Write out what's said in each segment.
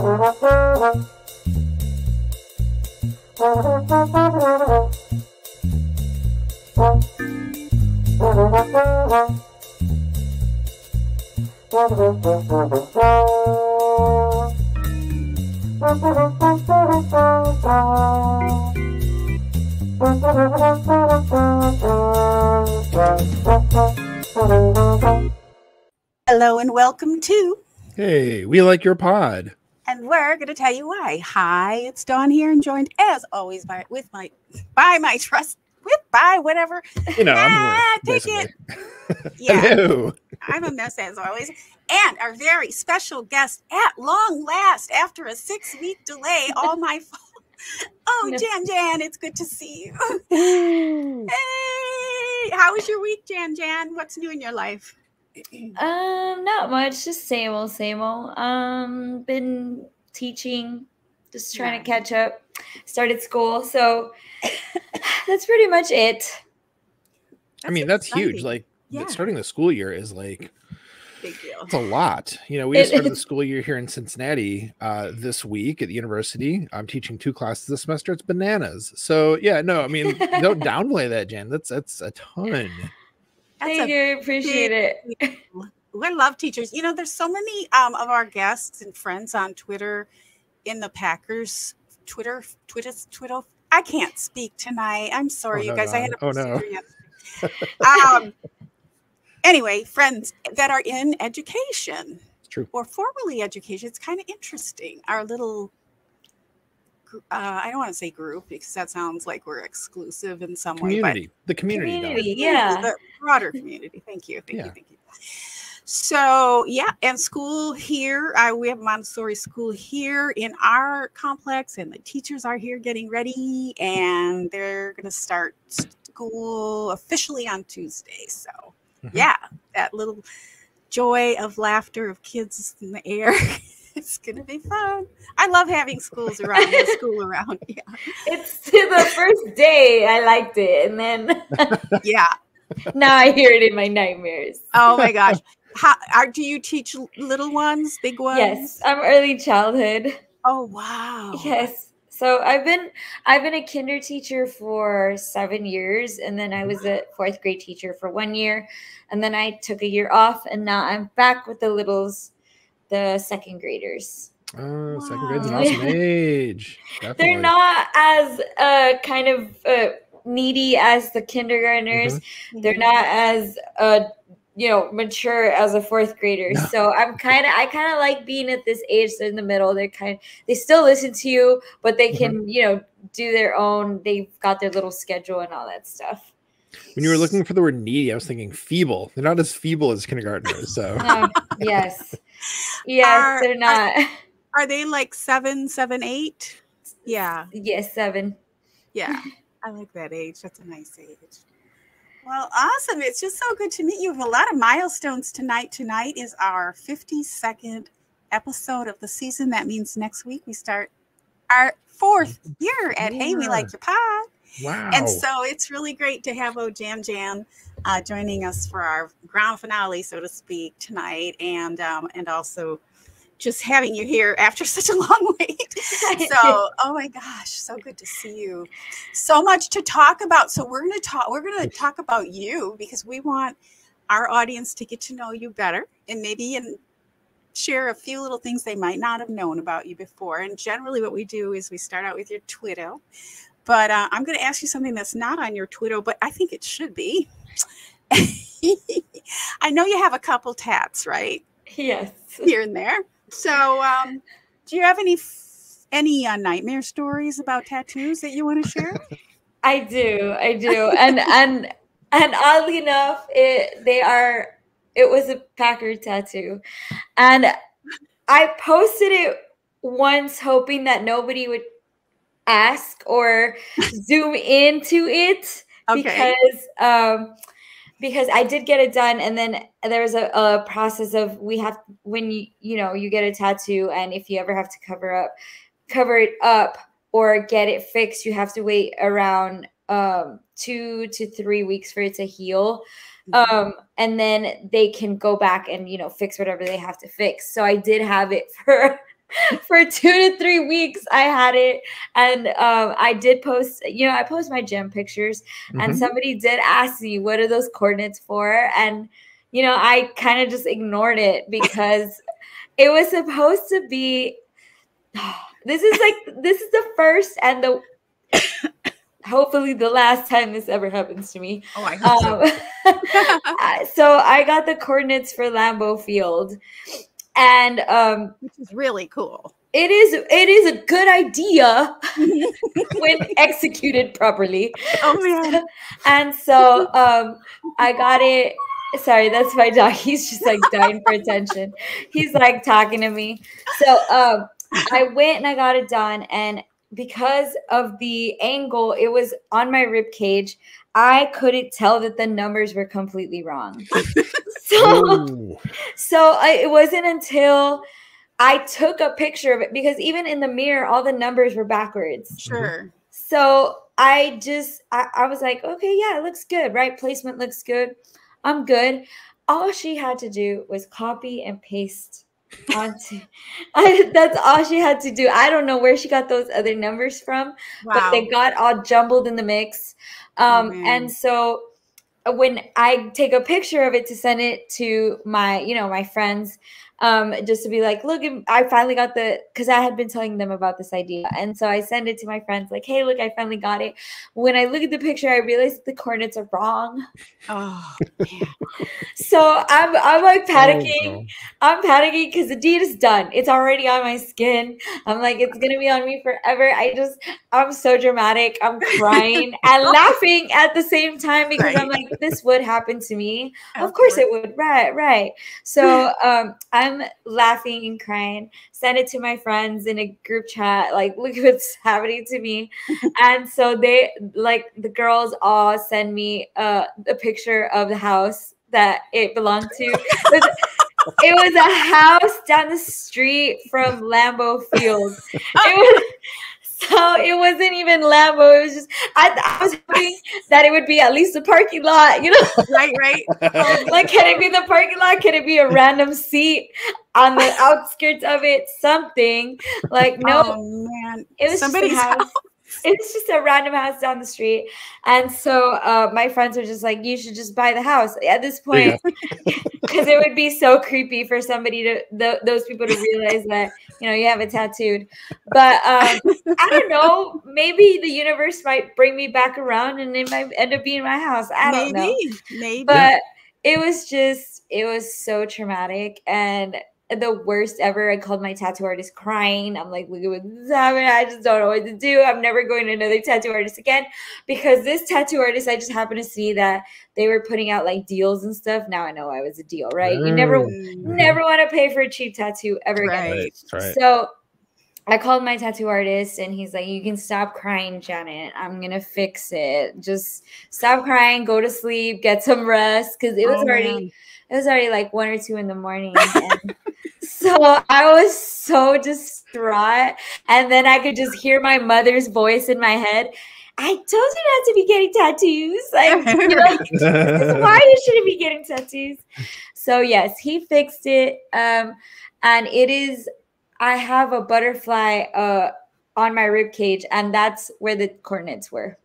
Hello and welcome to Hey, we like your pod. And we're going to tell you why. Hi, it's Dawn here and joined as always by my trust whatever. You know, I'm take basically. it. Yeah. Hello. I'm a mess as always. And our very special guest at long last after a 6-week delay, all my fault. Oh, no. Jan, it's good to see you. Hey, how was your week, Jan? What's new in your life? Not much, just same old. Been teaching, just trying to catch up. Started school, so that's pretty much it. I mean, that's huge. Like starting the school year is like big deal. It's a lot. You know, we just started the school year here in Cincinnati this week at the university. I'm teaching 2 classes this semester. It's bananas. So yeah, no, I mean, don't downplay that, Jan. That's a ton. Thank you. I appreciate it. I love teachers. You know, there's so many of our guests and friends on Twitter in the Packers Twitter. I can't speak tonight. I'm sorry, you guys. I had a procedure yesterday. Anyway, friends that are in education or formerly education. It's kind of interesting. Our little I don't want to say group because that sounds like we're exclusive in some way. But the community, yeah, the broader community. Thank you. So and school here. We have Montessori school here in our complex, and the teachers are here getting ready, and they're going to start school officially on Tuesday. So that little joy of laughter of kids in the air. It's going to be fun. I love having school around. Yeah. It's the first day I liked it. And then now I hear it in my nightmares. Oh my gosh. Do you teach little ones, big ones? Yes, I'm early childhood. Oh, wow. Yes. So I've been a kinder teacher for 7 years, and then I was a 4th grade teacher for 1 year, and then I took a year off, and now I'm back with the littles. The 2nd graders. Oh, wow. 2nd grade's an awesome age. Definitely. They're not as kind of needy as the kindergartners. Mm-hmm. They're not as mature as a 4th grader. No. So I kind of like being at this age. They're in the middle. They still listen to you, but they can do their own. They've got their little schedule and all that stuff. When you were looking for the word needy, I was thinking feeble. They're not as feeble as kindergartners. So yes, they're not. Are they like 7, 8? Yeah. Yes, 7. Yeah, I like that age. That's a nice age. Well, awesome. It's just so good to meet you. We have a lot of milestones tonight. Tonight is our 52nd episode of the season. That means next week we start our 4th year at Hey, We Like Your Pod. Wow. And so it's really great to have Jan joining us for our grand finale, so to speak, tonight. And also just having you here after such a long wait. So, oh my gosh, so good to see you. So much to talk about. So we're going to talk about you because we want our audience to get to know you better and maybe share a few little things they might not have known about you before. And generally what we do is we start out with your Twitter. But I'm going to ask you something that's not on your Twitter, but I think it should be. I know you have a couple tats, right? Yes. Here and there. So do you have any nightmare stories about tattoos that you want to share? I do. And oddly enough, it was a Packer tattoo. And I posted it once hoping that nobody would ask or zoom into it because I did get it done, and then there was a process of when you get a tattoo, and if you ever have to cover it up or get it fixed, you have to wait around 2 to 3 weeks for it to heal. And then they can go back and fix whatever they have to fix. So I did have it for for 2 to 3 weeks. I had it, and I did post. I post my gym pictures, and somebody did ask me, "What are those coordinates for?" And I kind of just ignored it because it was supposed to be. This is the first and the hopefully the last time this ever happens to me. Oh, I hope so. So I got the coordinates for Lambeau Field, and which is really cool. It is a good idea when executed properly. Oh man! And so I got it. Sorry, that's my dog. He's just like dying for attention. He's like talking to me. So I went and I got it done, and because of the angle, it was on my rib cage. I couldn't tell that the numbers were completely wrong. So it wasn't until I took a picture of it, because even in the mirror, all the numbers were backwards. Sure. So I was like, okay, yeah, it looks good, right? Placement looks good. I'm good. All she had to do was copy and paste onto. That's all she had to do. I don't know where she got those other numbers from, but they got all jumbled in the mix. And so when I take a picture of it to send it to my, my friends, just to be like, look, I finally got because I had been telling them about this idea. And so I send it to my friends like, hey, look, I finally got it. When I look at the picture, I realized the coordinates are wrong. Oh, man. So I'm like panicking. I'm panicking because the deed is done. It's already on my skin. I'm like, it's going to be on me forever. I'm so dramatic. I'm crying and laughing at the same time because I'm like, this would happen to me. Of course it would. Right. So I'm laughing and crying, send it to my friends in a group chat, like, look what's happening to me. And so they, like, the girls all send me a picture of the house that it belonged to. It was a house down the street from Lambeau Field. So it wasn't even Lambeau. It was just, I was hoping that it would be at least a parking lot, Right. Like, can it be the parking lot? Can it be a random seat on the outskirts of it? Something like, no. Oh man, it was somebody's house. It's just a random house down the street. And so my friends were just like, you should just buy the house at this point, because it would be so creepy for somebody those people to realize that, you have it tattooed. But I don't know, maybe the universe might bring me back around and it might end up being my house. I don't know. Maybe. But it was so traumatic and the worst ever. I called my tattoo artist crying. I'm like, look at what's happening. I just don't know what to do. I'm never going to another tattoo artist again, because this tattoo artist, I just happened to see that they were putting out like deals and stuff. Now I know I was a deal, right? You never want to pay for a cheap tattoo ever again. Right. So I called my tattoo artist and he's like, you can stop crying, Janet. I'm going to fix it. Just stop crying, go to sleep, get some rest. Cause it was already like 1 or 2 in the morning. And so I was so distraught. And then I could just hear my mother's voice in my head. I told you not to be getting tattoos. Like, why you shouldn't be getting tattoos. So yes, he fixed it. And it is, I have a butterfly on my rib cage, and that's where the coordinates were.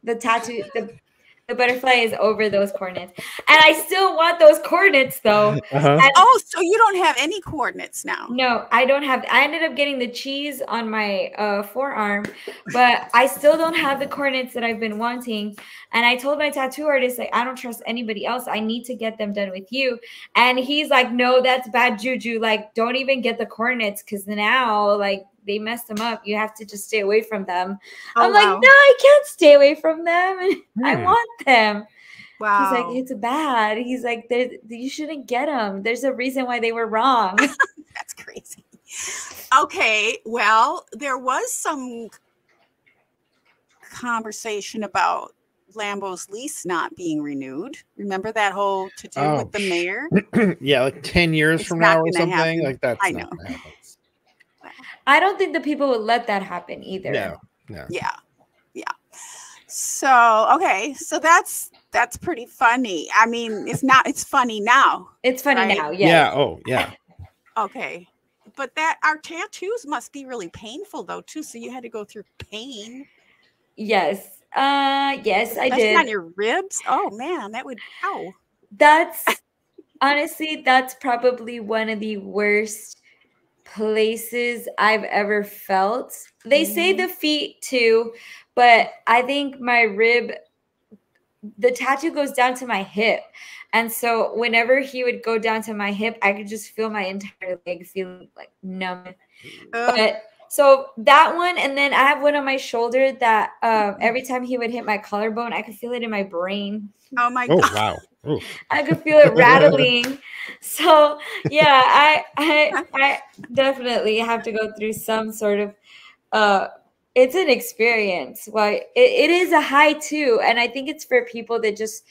The tattoo, the butterfly is over those coordinates. And I still want those coordinates though. So you don't have any coordinates now? No, I don't have. I ended up getting the cheese on my forearm, but I still don't have the coordinates that I've been wanting. And I told my tattoo artist, like, I don't trust anybody else. I need to get them done with you. And he's like, no, that's bad juju. Like, don't even get the coordinates, because now, like, they messed them up. You have to just stay away from them. I'm like, no, I can't stay away from them. I want them. Wow. He's like, it's bad. He's like, you shouldn't get them. There's a reason why they were wrong. That's crazy. Okay. Well, there was some conversation about Lambeau's lease not being renewed. Remember that whole to-do with the mayor? Yeah, like 10 years from now or something. Happen. Like that's I know. I don't think the people would let that happen either. No. Yeah. So, okay. So that's pretty funny. I mean, it's funny now. It's funny now. Yeah. Oh, yeah. Okay. but that our tattoos must be really painful though too. So you had to go through pain. Yes. Yes, I Especially did. on your ribs. Oh man, that would ow. That's honestly, that's probably one of the worst places I've ever felt. They say the feet too, but I think my rib, the tattoo goes down to my hip. And so whenever he would go down to my hip, I could just feel my entire leg feeling like numb. But so that one, and then I have one on my shoulder that every time he would hit my collarbone, I could feel it in my brain. Oh my God. Wow. Ooh. I could feel it rattling. So yeah, I definitely have to go through some sort of it's an experience. Well, it is a high too, and I think it's for people that just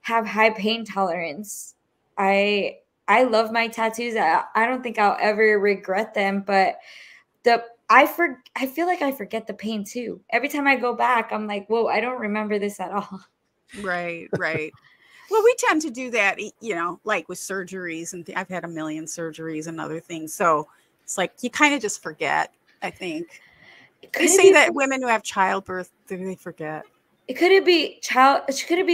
have high pain tolerance. I love my tattoos. I don't think I'll ever regret them, but I feel like I forget the pain too. Every time I go back, I'm like, whoa, I don't remember this at all. Right. Well, we tend to do that, you know, like with surgeries, and I've had a million surgeries and other things. So it's like you kind of just forget, I think. They say that women who have childbirth, they forget. Could it be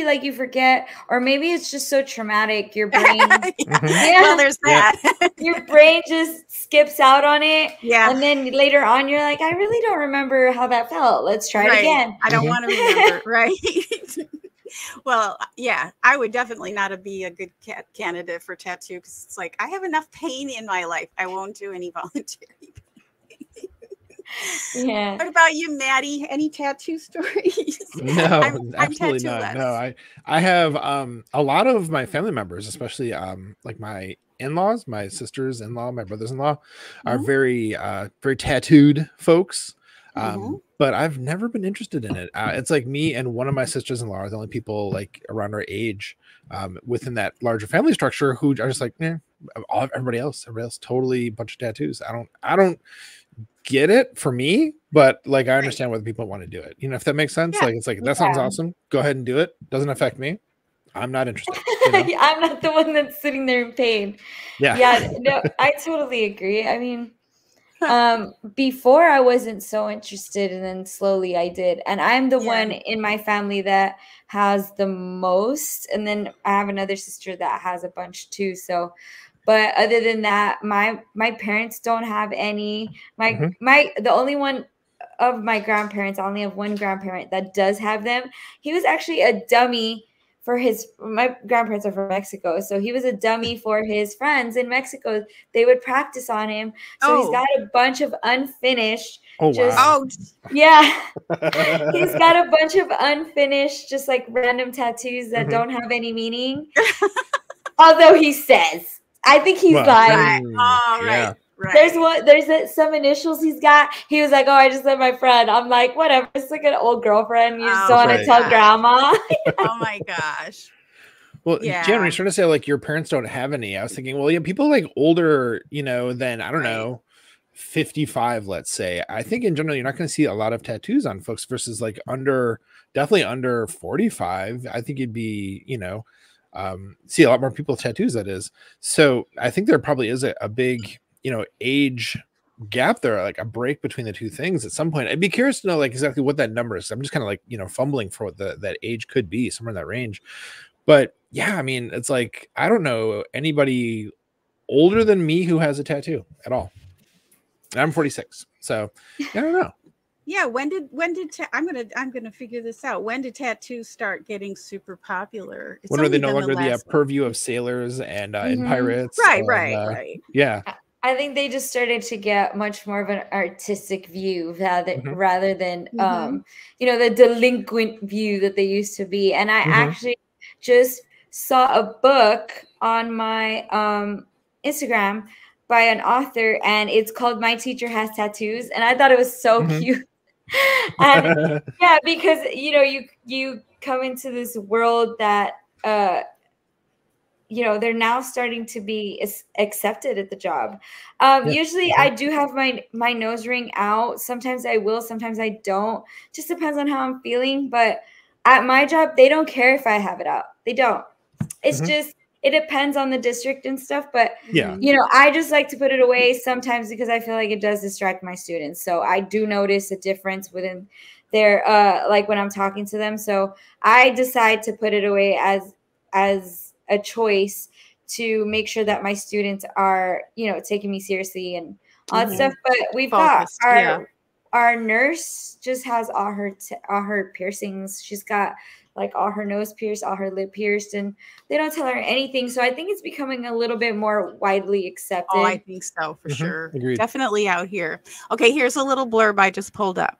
like you forget, or maybe it's just so traumatic your brain Well, there's that. Your brain just skips out on it, and then later on you're like, I really don't remember how that felt, let's try it again. I don't want to remember. Right. Well, yeah, I would definitely not be a good candidate for tattoo, because it's like I have enough pain in my life. I won't do any voluntary pain. Yeah. What about you, Maddie? Any tattoo stories? No, absolutely not. No, I have a lot of my family members, especially like my in-laws, my sisters-in-law, my brothers-in-law, are very tattooed folks. But I've never been interested in it. It's like me and one of my sisters-in-law are the only people like around our age within that larger family structure who are just like, everybody else totally a bunch of tattoos. I don't get it for me, but like I understand why people want to do it. You know, if that makes sense. Like it's like that sounds awesome. Go ahead and do it. Doesn't affect me. I'm not interested. You know? I'm not the one that's sitting there in pain. Yeah, no, I totally agree. I mean, before I wasn't so interested, and then slowly I did. And I'm the one in my family that has the most, and then I have another sister that has a bunch too. So but other than that, my parents don't have any. The only one of my grandparents, I only have one grandparent that does have them. He was actually a dummy for my grandparents are from Mexico. So he was a dummy for his friends in Mexico. They would practice on him. So he's got a bunch of unfinished. Yeah. He's got a bunch of unfinished, just like random tattoos that don't have any meaning. Although he says, I think he's lying. Right. There's some initials he's got. He was like, oh, I just let my friend. I'm like, whatever. It's like an old girlfriend. You just don't want to tell grandma. Oh my gosh. Well, Jen, when you're trying to say like your parents don't have any, I was thinking, well, yeah, people like older, you know, than I don't know, 55, let's say. I think in general, you're not going to see a lot of tattoos on folks versus like definitely under 45. I think you'd be, you know, see a lot more people with tattoos, that is. So I think there probably is a big, you know, age gap there, like a break between the two things at some point. I'd be curious to know like exactly what that number is. I'm just kind of like, you know, fumbling for what that age could be, somewhere in that range. But yeah, I mean, it's like, I don't know anybody older than me who has a tattoo at all. And I'm 46. So I don't know. Yeah, when did I'm gonna figure this out. When did tattoos start getting super popular? When are they no longer the purview of sailors and pirates? Right. Yeah. I think they just started to get much more of an artistic view rather than you know, the delinquent view that they used to be. And I actually just saw a book on my Instagram by an author, and it's called My Teacher Has Tattoos, and I thought it was so cute. And yeah, because you know, you come into this world that you know, they're now starting to be accepted at the job. Usually I do have my nose ring out. Sometimes I will, sometimes I don't. Just depends on how I'm feeling. But at my job, they don't care if I have it out. They don't. It's just it depends on the district and stuff, but Yeah. you know, I just like to put it away sometimes because I feel like it does distract my students. So I do notice a difference within their like when I'm talking to them. So I decide to put it away as a choice to make sure that my students are, you know, taking me seriously and all that stuff. But we've Focused, got our nurse just has all her piercings. She's got like all her nose pierced, all her lip pierced, and they don't tell her anything. So I think it's becoming a little bit more widely accepted. Oh, I think so, for sure. Agreed. Definitely out here. Okay, here's a little blurb I just pulled up.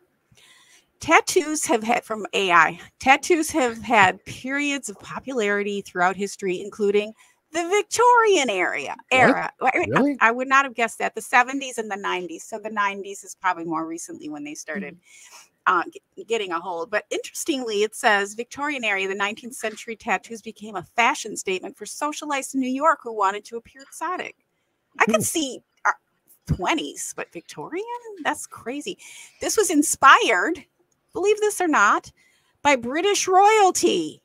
Tattoos have had, from AI, tattoos have had periods of popularity throughout history, including the Victorian era. Really? I would not have guessed that. The 70s and the 90s. So the 90s is probably more recently when they started getting a hold. But interestingly, it says Victorian era, the 19th century, tattoos became a fashion statement for socialites in New York who wanted to appear exotic. I could see 20s, but Victorian? That's crazy. This was inspired, believe this or not, by British royalty.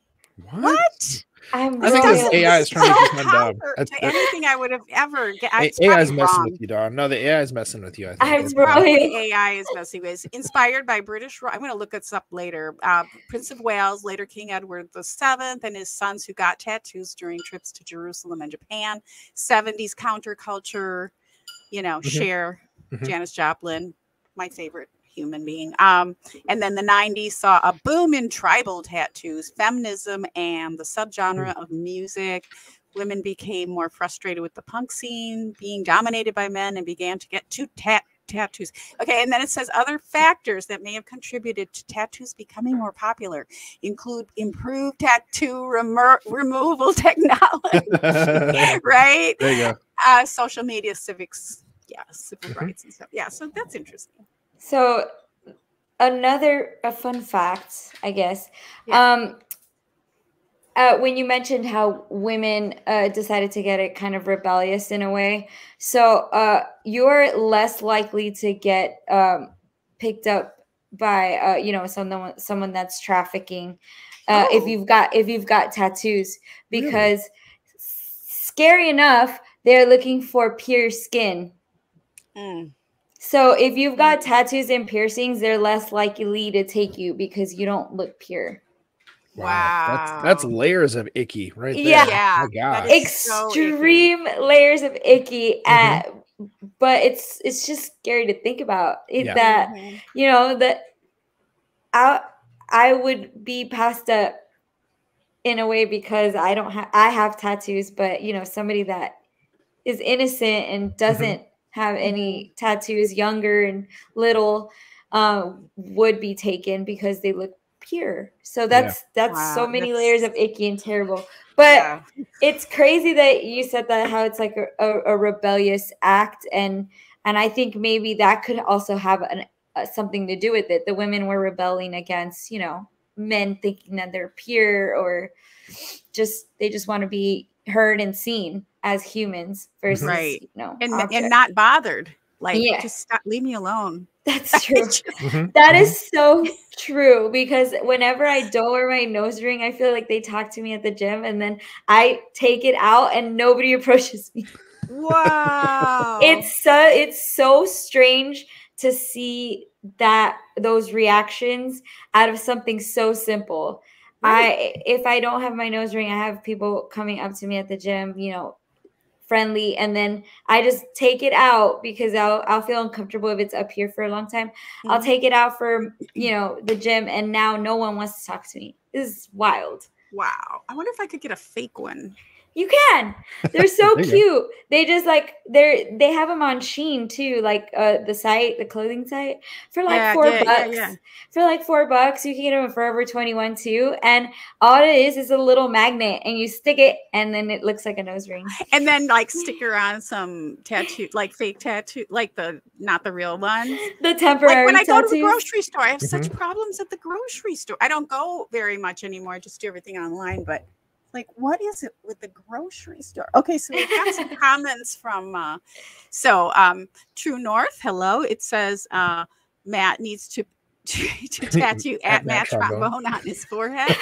What? I think this AI is trying to keep them dumb. To anything I would have ever guessed. AI is messing with you, Dawn. No, the AI is messing with you. I think the AI is messing with. Inspired by British. I'm going to look this up later. Prince of Wales, later King Edward VII, and his sons who got tattoos during trips to Jerusalem and Japan. 70s counterculture. You know, Cher, Janis Joplin, my favorite human being. And then the 90s saw a boom in tribal tattoos, feminism, and the subgenre of music. Women became more frustrated with the punk scene being dominated by men and began to get to tattoos. Okay, and then it says other factors that may have contributed to tattoos becoming more popular include improved tattoo removal technology, right? There you go. Social media, civil rights and stuff. Yeah, so that's interesting. So a fun fact, I guess. When you mentioned how women decided to get it kind of rebellious in a way, so you're less likely to get picked up by you know, someone that's trafficking if you've got tattoos, because scary enough, they're looking for pure skin. So if you've got tattoos and piercings, they're less likely to take you because you don't look pure. Wow. That's layers of icky right there. Yeah. Oh my God. Extreme layers of icky. But it's just scary to think about that, you know, that I would be passed up in a way because I have tattoos, but you know, somebody that is innocent and doesn't have any tattoos, younger and little, would be taken because they look pure. So that's so many layers of icky and terrible. But it's crazy that you said that, how it's like a rebellious act, and I think maybe that could also have something to do with it. The women were rebelling against, you know, men thinking that they're pure, or they just want to be heard and seen as humans versus, you know, and not bothered. Like, just stop, leave me alone. That's true. That is so true, because whenever I don't wear my nose ring, I feel like they talk to me at the gym, and then I take it out and nobody approaches me. Wow. It's so strange to see those reactions out of something so simple. If I don't have my nose ring, I have people coming up to me at the gym, you know, friendly, and then I just take it out because I'll feel uncomfortable if it's up here for a long time. I'll take it out for, you know, the gym, and now no one wants to talk to me. This is wild. Wow. I wonder if I could get a fake one. You can. They're so cute. They just like they have them on Shein too, like the clothing site, for like $4. For like $4, you can get them at Forever 21 too. And all it is a little magnet, and you stick it, and then it looks like a nose ring. And then like sticker on some tattoo, like fake tattoo, like not the real ones. The temporary. Like when I tattoos. go to the grocery store, I have such problems at the grocery store. I don't go very much anymore. I just do everything online, but. Like, what is it with the grocery store? Okay, so we've got some comments from True North. Hello. It says Matt needs to to tattoo at Matt Trombone on his forehead.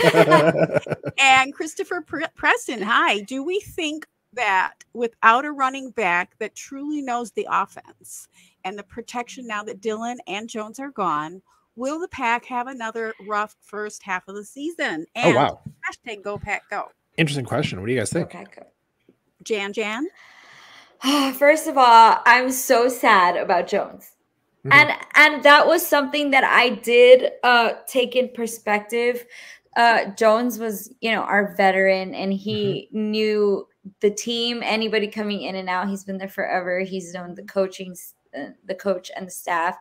And Christopher Preston, hi. Do we think that without a running back that truly knows the offense and the protection now that Dillon and Jones are gone, will the Pack have another rough first half of the season? And wow. Hashtag Go Pack Go. Interesting question. What do you guys think? Jan? First of all, I'm so sad about Jones. And that was something that I did take in perspective. Jones was, our veteran, and he knew the team, anybody coming in and out. He's been there forever. He's known the coach and the staff.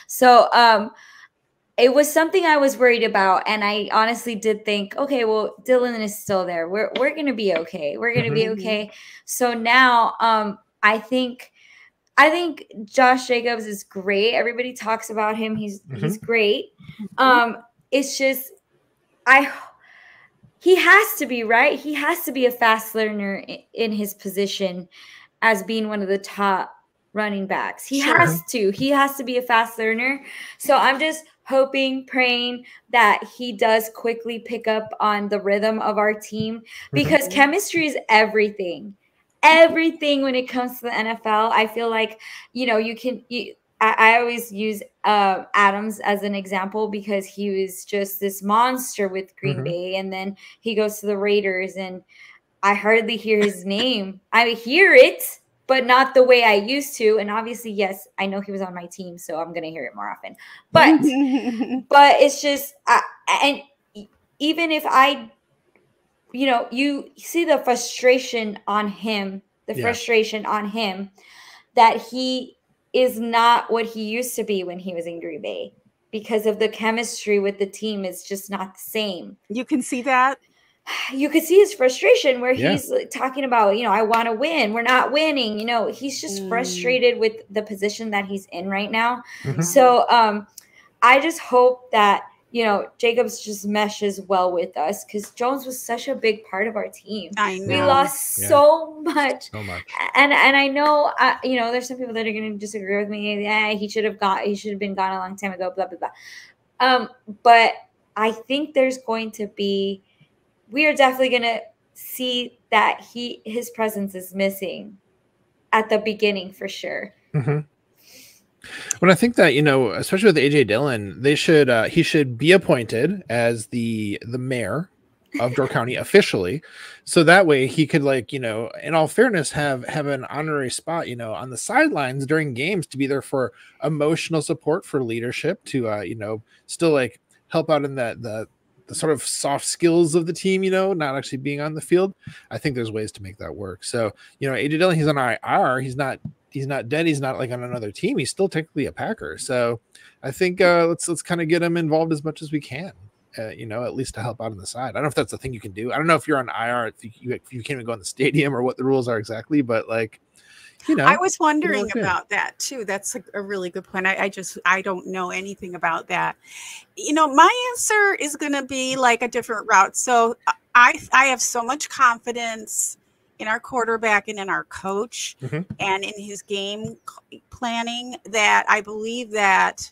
So it was something I was worried about. And I honestly did think, okay, well, Dillon is still there. We're going to be okay. We're going to be okay. So now I think Josh Jacobs is great. Everybody talks about him. He's great. It's just he has to be, right? He has to be a fast learner in his position as being one of the top running backs. He has to be a fast learner. So I'm just hoping, praying that he does quickly pick up on the rhythm of our team, because chemistry is everything. Everything when it comes to the NFL. I feel like, I always use Adams as an example, because he was just this monster with Green Bay, and then he goes to the Raiders and I hardly hear his name. I hear it, but not the way I used to. And obviously, yes, I know he was on my team, so I'm going to hear it more often. But but it's just, and even if I, you see the frustration on him, that he is not what he used to be when he was in Green Bay, because of the chemistry with the team is just not the same. You can see that. You could see his frustration where he's talking about, I want to win. We're not winning. He's just frustrated with the position that he's in right now. So I just hope that, Jacobs just meshes well with us, because Jones was such a big part of our team. I know. We lost so much. And I know, there's some people that are going to disagree with me. Yeah, he should have been gone a long time ago, blah, blah, blah. But I think we are definitely going to see that his presence is missing at the beginning for sure. Well, I think that, especially with AJ Dillon, he should be appointed as the mayor of Door County officially. So that way he could, in all fairness, have an honorary spot, on the sidelines during games, to be there for emotional support, for leadership, to, still help out in the sort of soft skills of the team, not actually being on the field. I think there's ways to make that work. So, AJ Dillon, he's on IR. He's not dead. He's not on another team. He's still technically a Packer. So I think let's kind of get him involved as much as we can, at least to help out on the side. I don't know if that's a thing you can do. I don't know if you're on IR, if you can't even go in the stadium, or what the rules are exactly, but I was wondering about that too. That's a really good point. I don't know anything about that. My answer is going to be a different route. So I have so much confidence in our quarterback and in our coach and in his game planning that I believe that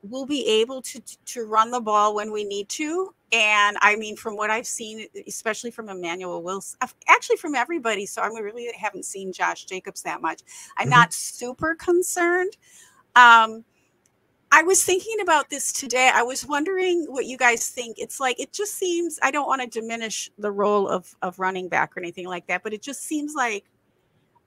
we'll be able to run the ball when we need to. And I mean, from what I've seen, especially from Emmanuel Wilson, actually from everybody. So I really haven't seen Josh Jacobs that much. I'm not super concerned. I was thinking about this today. I was wondering what you guys think. It's it just seems, I don't want to diminish the role of running back or anything like that, but it just seems like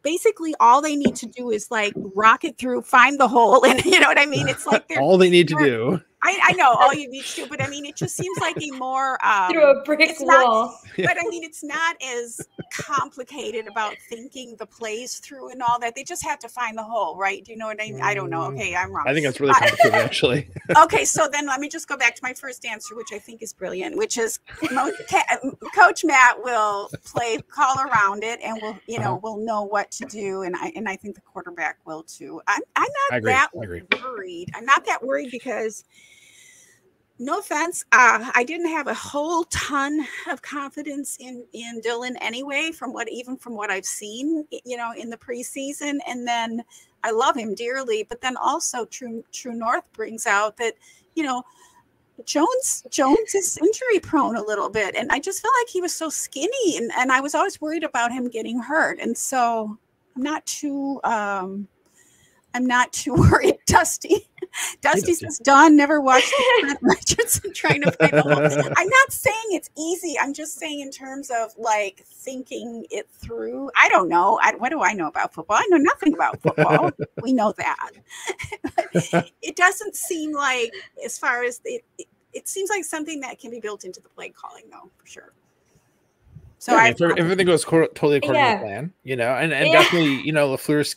basically all they need to do is rocket through, find the hole. And you know what I mean? It's all they need to do. I know all you need to do, but I mean, it just seems like a more through a brick wall. But I mean, it's not as complicated about thinking the plays through and all that. They just have to find the hole, right? Do you know what I mean? I don't know. Okay, I'm wrong. I think that's really complicated, actually. Okay, so then let me just go back to my first answer, which I think is brilliant, which is Coach Matt will call around it, and we'll know what to do, and I think the quarterback will too. I'm not that worried. I'm not that worried because, no offense, I didn't have a whole ton of confidence in Dillon anyway, from what I've seen, in the preseason. And then I love him dearly, but then also True North brings out that, you know, Jones is injury prone a little bit, and I just felt like he was so skinny, and I was always worried about him getting hurt, and so I'm not too worried. Dusty says, Dawn never watched the Trent Richardson trying to find the hole. I'm not saying it's easy. I'm just saying in terms of like thinking it through. I don't know. What do I know about football? I know nothing about football. We know that. It doesn't seem like, as far as it seems like something that can be built into the play calling, though, for sure. So yeah, if everything goes totally according to plan, you know, and definitely, you know, LaFleur's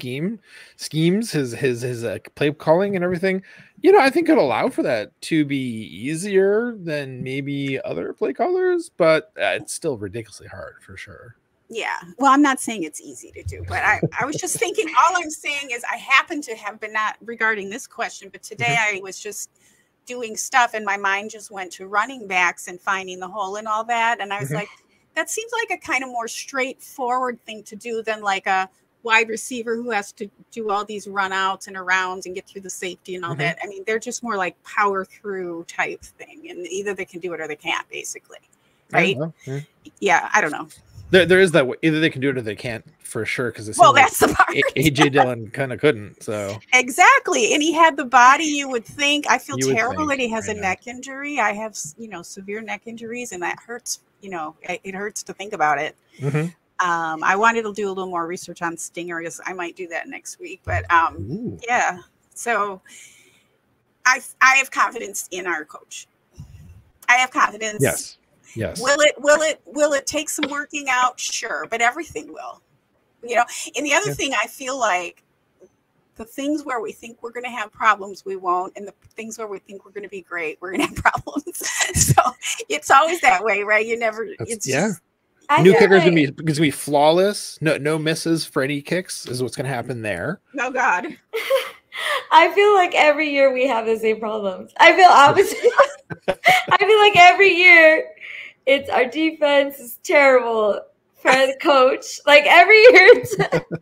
schemes his play calling and everything, you know, I think it'll allow for that to be easier than maybe other play callers, but it's still ridiculously hard for sure. Yeah. Well, I'm not saying it's easy to do, but I was just thinking, all I'm saying is I happen to have been, not regarding this question, but today I was just doing stuff and my mind just went to running backs and finding the hole and all that. And I was like, that seems like a kind of more straightforward thing to do than like a wide receiver who has to do all these run outs and arounds and get through the safety and all that. I mean, they're just more like power through type thing. And either they can do it or they can't, basically. Right? Yeah, I don't know. There is that way. Either they can do it or they can't, for sure. Because that's the part. AJ Dillon kind of couldn't. So exactly, and he had the body. You would think. I feel terrible that he has a neck injury. I have, severe neck injuries, and that hurts. It hurts to think about it. I wanted to do a little more research on stingers. I might do that next week. But yeah. So I have confidence in our coach. I have confidence. Yes. Will it take some working out? Sure, but everything will. And the other thing, I feel like the things where we think we're going to have problems, we won't, and the things where we think we're going to be great, we're going to have problems. So it's always that way, right? You never. New kicker's going to be flawless. No misses for any kicks is what's going to happen there. Oh God. I feel like every year we have the same problems. I feel opposite. I feel like every year it's our defense is terrible for the coach. Like every year.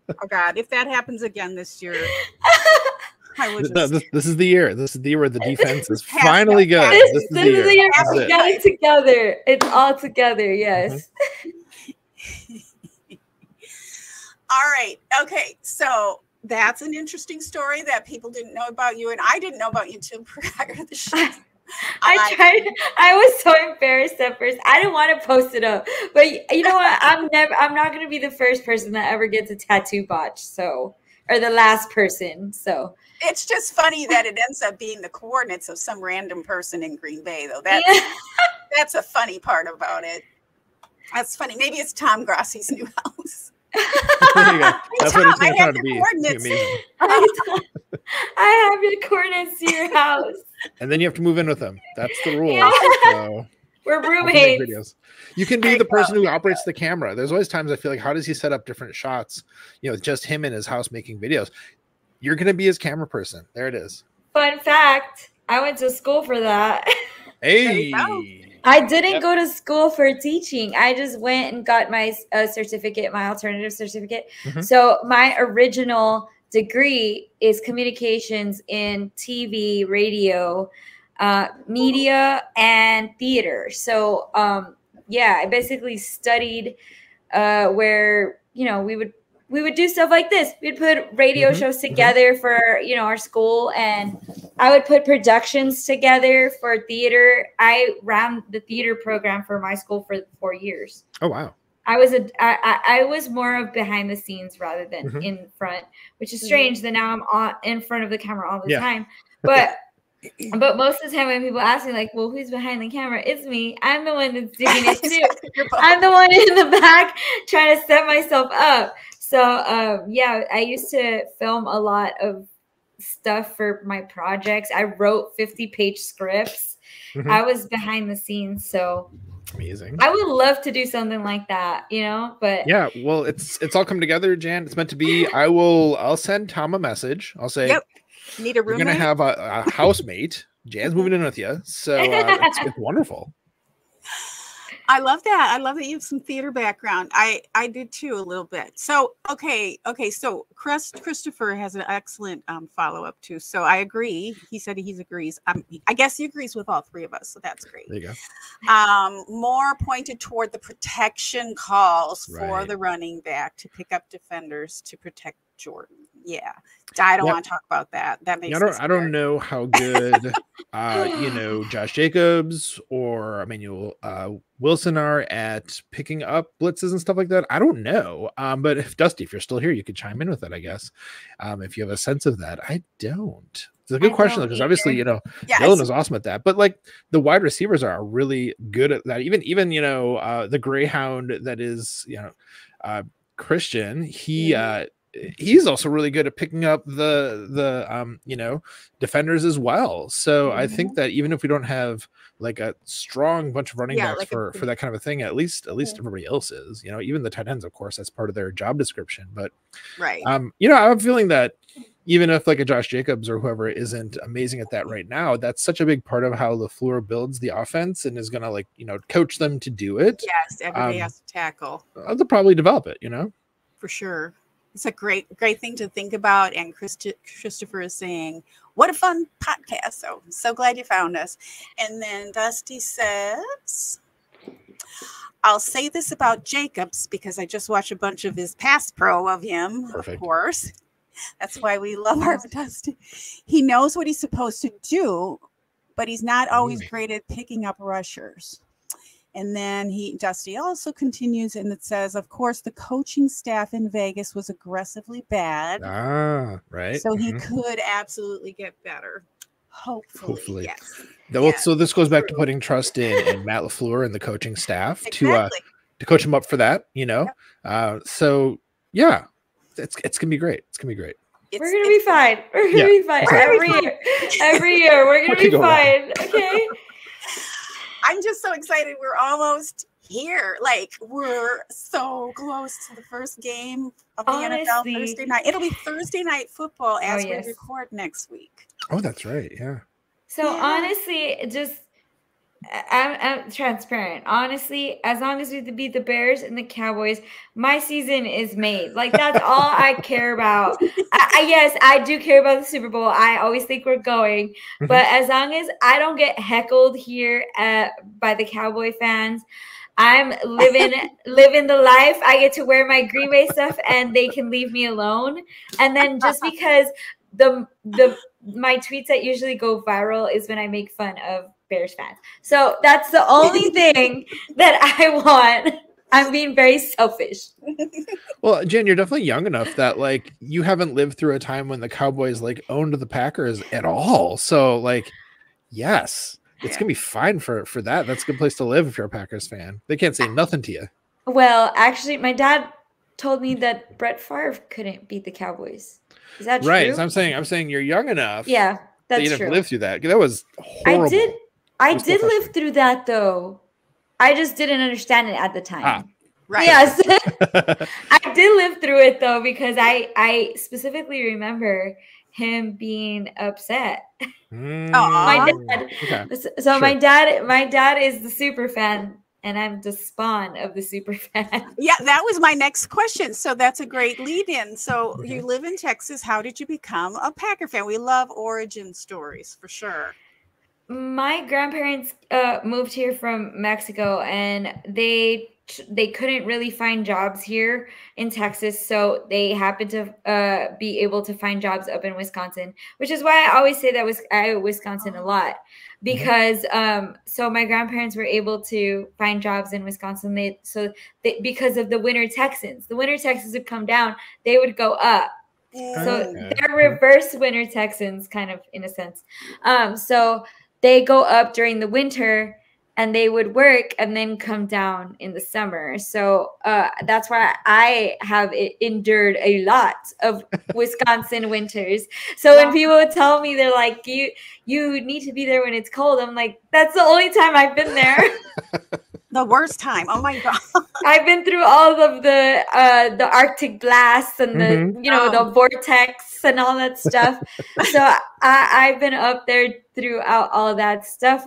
Oh God, if that happens again this year, I would this is the year. This is the year where the defense is finally good. This is the year we got it together. It's all together. Yes. All right. Okay. So that's an interesting story that people didn't know about you, and I didn't know about you until prior to the show. I was so embarrassed at first. I didn't want to post it up, but you know what? I'm not going to be the first person that ever gets a tattoo botch. Or the last person. So it's just funny that it ends up being the coordinates of some random person in Green Bay, though. That's a funny part about it. That's funny. Maybe it's Tom Grassi's new house. There you go. That's Tom, what it's going I have to your be. coordinates. Amazing. I have your coordinates to your house. And then you have to move in with them. That's the rule. Yeah. So we're roommates. You can be the person who operates the camera. There's always times I feel like, how does he set up different shots? Just him in his house making videos. You're going to be his camera person. There it is. Fun fact. I went to school for that. Hey. I didn't go to school for teaching. I just went and got my certificate, my alternative certificate. So my original degree is communications in TV, radio, media, and theater. So I basically studied where we would do stuff like this. We'd put radio shows together for our school, and I would put productions together for theater. I ran the theater program for my school for 4 years. Oh wow. I was more of behind the scenes rather than in front, which is strange that now I'm in front of the camera all the time. But most of the time when people ask me like, well, who's behind the camera? It's me. I'm the one that's doing it too. I'm the one in the back trying to set myself up. So I used to film a lot of stuff for my projects. I wrote 50-page scripts. I was behind the scenes. So amazing. I would love to do something like that, but yeah, well, it's all come together, Jan. It's meant to be. I'll send Tom a message. I'll say, need a roommate. You're going to have a housemate. Jan's moving in with you. So it's wonderful. I love that. I love that you have some theater background. I did too, a little bit. So okay. So Christopher has an excellent follow up too. So I agree. He said he agrees. I guess he agrees with all three of us. So that's great. There you go. More pointed toward the protection calls for Right. the running back to pick up defenders to protect Jordan. Yeah, I don't want to talk about that. That makes I don't know how good Josh Jacobs or Emmanuel Wilson are at picking up blitzes and stuff like that. I don't know. But if Dusty, if you're still here, you could chime in with it, I guess. If you have a sense of that. I don't. It's a good question because obviously, Dylan is awesome at that. But like the wide receivers are really good at that. Even the Greyhound that is, Christian, he's also really good at picking up the defenders as well. So I think that even if we don't have like a strong bunch of running backs for that kind of a thing, at least everybody else is, even the tight ends, of course, that's part of their job description. But right. I'm feeling that even if like a Josh Jacobs or whoever isn't amazing at that right now, that's such a big part of how LaFleur builds the offense and is going to coach them to do it. Yes. Everybody has to tackle. They'll probably develop it, For sure. It's a great thing to think about. And Christopher is saying, what a fun podcast. So glad you found us. And then Dusty says, I'll say this about Jacobs because I just watched a bunch of his pass pro of him, Of course. That's why we love our Dusty. He knows what he's supposed to do, but he's not always great at picking up rushers. And then Dusty also continues and it says, of course, the coaching staff in Vegas was aggressively bad. Right. So he could absolutely get better. Hopefully. Yes. So this goes back to putting trust in Matt LaFleur and the coaching staff to coach him up for that, So yeah, it's gonna be great. It's gonna be great. We're gonna be fine. We're gonna be fine every year. We're gonna be fine. Okay. I'm just so excited. We're almost here. Like we're so close to the first game of the NFL Thursday night. It'll be Thursday night football as we record next week. Oh, that's right. Yeah. So honestly, I'm transparent. Honestly, as long as we beat the Bears and the Cowboys, my season is made. Like that's all I care about. Yes, I do care about the Super Bowl. I always think we're going, but as long as I don't get heckled here by the Cowboy fans, I'm living the life. I get to wear my Green Bay stuff, and they can leave me alone. And then just because my tweets that usually go viral is when I make fun of Bears fans. So that's the only thing that I want. I'm being very selfish. Well, Jen, you're definitely young enough that like you haven't lived through a time when the Cowboys like owned the Packers at all. So like, yes, it's gonna be fine for that. That's a good place to live if you're a Packers fan. They can't say nothing to you. Well, actually, my dad told me that Brett Favre couldn't beat the Cowboys. Is that true? Right. So I'm saying you're young enough. Yeah, that's you true. didn't live through that. That was horrible. I did live through that though. I just didn't understand it at the time. Right. Yes. I did live through it though, because I specifically remember him being upset. My dad. Okay. So my dad is the super fan, and I'm the spawn of the super fan. Yeah, that was my next question. So that's a great lead in. So you live in Texas. How did you become a Packer fan? We love origin stories for sure. My grandparents moved here from Mexico, and they couldn't really find jobs here in Texas, so they happened to be able to find jobs up in Wisconsin, which is why I always say that Wisconsin a lot, because so my grandparents were able to find jobs in Wisconsin. Because of the winter Texans would come down, they would go up. So they're reverse winter Texans, kind of in a sense. So they go up during the winter and they would work and then come down in the summer. So that's why I have endured a lot of Wisconsin winters. So when people would tell me, they're like, you need to be there when it's cold. I'm like, that's the only time I've been there. The worst time. Oh my God. I've been through all of the Arctic blasts and the vortex and all that stuff. So I've been up there throughout all that stuff.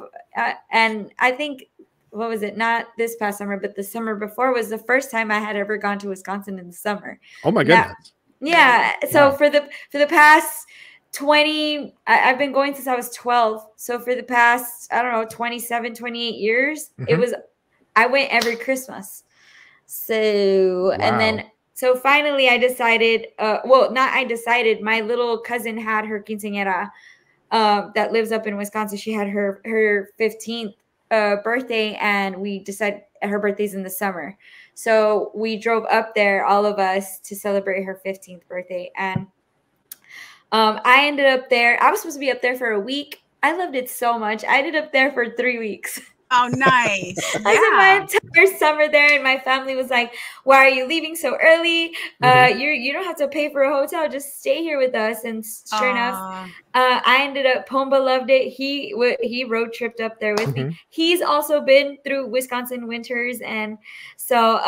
And I think what was it? Not this past summer, but the summer before was the first time I had ever gone to Wisconsin in the summer. Oh my goodness. Yeah. So Wow. for the past 20, I've been going since I was 12. So for the past, I don't know, 27, 28 years, I went every Christmas. So, and then, so finally I decided, my little cousin had her quinceañera, that lives up in Wisconsin. She had her 15th birthday, and we decided her birthday's in the summer. So we drove up there, all of us, to celebrate her 15th birthday. And I ended up there. I was supposed to be up there for a week. I loved it so much. I ended up there for 3 weeks. Oh, nice. I spent my entire summer there, and my family was like, "Why are you leaving so early? You don't have to pay for a hotel. Just stay here with us." And sure enough, I ended up. Pomba loved it. He road tripped up there with me. He's also been through Wisconsin winters, and so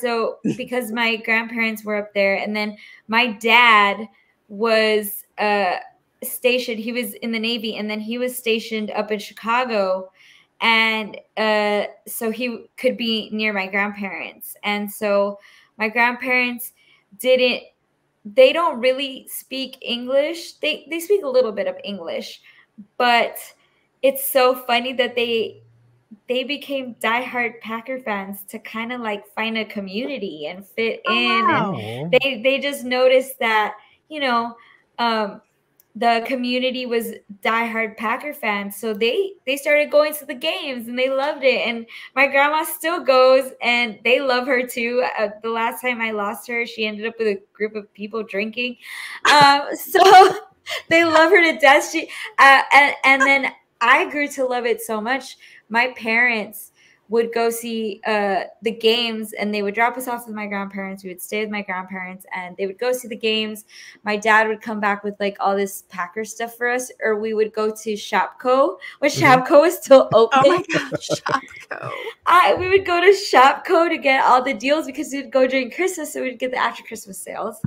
so because my grandparents were up there, and then my dad was stationed. He was in the Navy, and then he was stationed up in Chicago. And so he could be near my grandparents. And so my grandparents they don't really speak English. They speak a little bit of English, but it's so funny that they became diehard Packer fans to kind of like find a community and fit in. Wow. And they just noticed that, the community was diehard Packer fans. So they started going to the games, and they loved it. And my grandma still goes, and they love her too. The last time I lost her, she ended up with a group of people drinking. So they love her to death. And then I grew to love it so much. My parents would go see the games, and they would drop us off with my grandparents. We would stay with my grandparents, and they would go see the games. My dad would come back with like all this Packer stuff for us, or we would go to Shopko, which Shopko is still open. Oh my gosh, Shopko. We would go to Shopko to get all the deals, because we'd go during Christmas, so we'd get the after Christmas sales.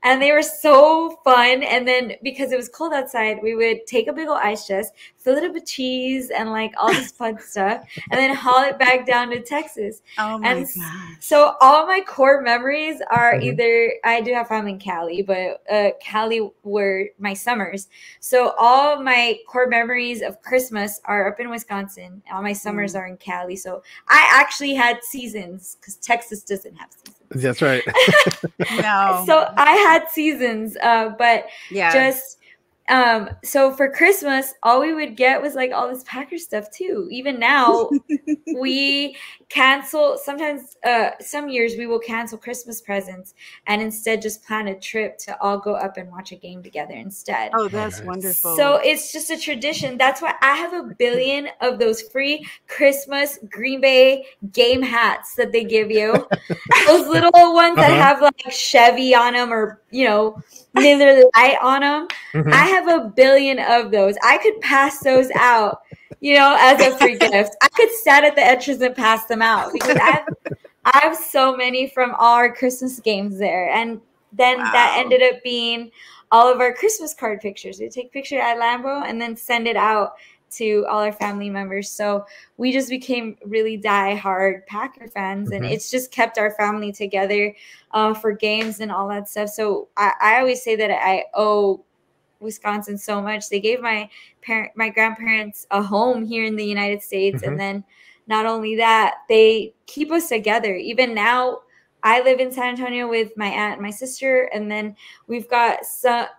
And they were so fun. And then because it was cold outside, we would take a big old ice chest, fill it up with cheese and like all this fun stuff, and then haul it back down to Texas. Oh my gosh. So all my core memories are either, I do have family in Cali, but Cali were my summers. So all my core memories of Christmas are up in Wisconsin. All my summers are in Cali. So I actually had seasons, because Texas doesn't have seasons. That's right. No. So I had seasons, but just so for Christmas, all we would get was like all this Packer stuff too. Even now, we cancel sometimes. Some years we will cancel Christmas presents and instead just plan a trip to all go up and watch a game together instead. Oh, that's wonderful. So it's just a tradition. That's why I have a billion of those free Christmas Green Bay game hats that they give you. Those little ones that have like Chevy on them, or Miller Lite on them. I have a billion of those. I could pass those out, as a free gift. I could stand at the entrance and pass them out, because I have so many from all our Christmas games there. And then that ended up being all of our Christmas card pictures. We take picture at Lambeau and then send it out to all our family members. So we just became really die-hard Packer fans, and it's just kept our family together for games and all that stuff. So I always say that I owe Wisconsin so much. They gave my grandparents a home here in the United States, and then not only that, they keep us together. Even now, I live in San Antonio with my aunt and my sister, and then we've got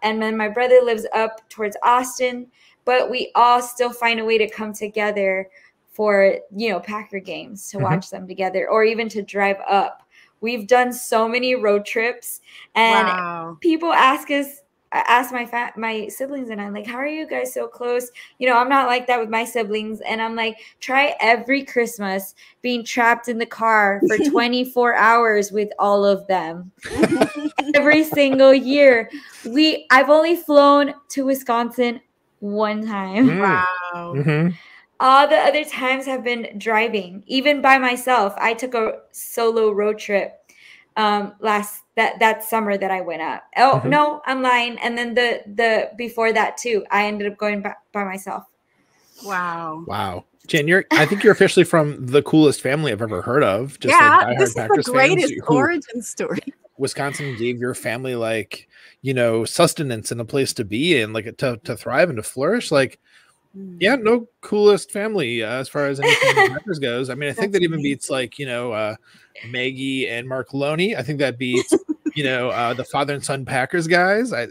and then my brother lives up towards Austin. But we all still find a way to come together for, Packer games, to watch them together, or even to drive up. We've done so many road trips, and people ask my siblings and I'm like, how are you guys so close? I'm not like that with my siblings. And I'm like, try every Christmas being trapped in the car for 24 hours with all of them. Every single year. I've only flown to Wisconsin one time. Wow. All the other times have been driving, even by myself. I took a solo road trip that summer that I went up. Oh no, I'm lying. And then the before that too, I ended up going by myself. Wow. Wow. Jen, I think you're officially from the coolest family I've ever heard of. Just yeah, like this is Packers the greatest fans origin story. Wisconsin gave your family, like, you know, sustenance and a place to be and like to thrive and to flourish. Like, yeah, no coolest family as far as anything Packers goes. I mean, I think that even beats, like, you know, Maggie and Mark Loney. I think that beats, you know, the father and son Packers guys. I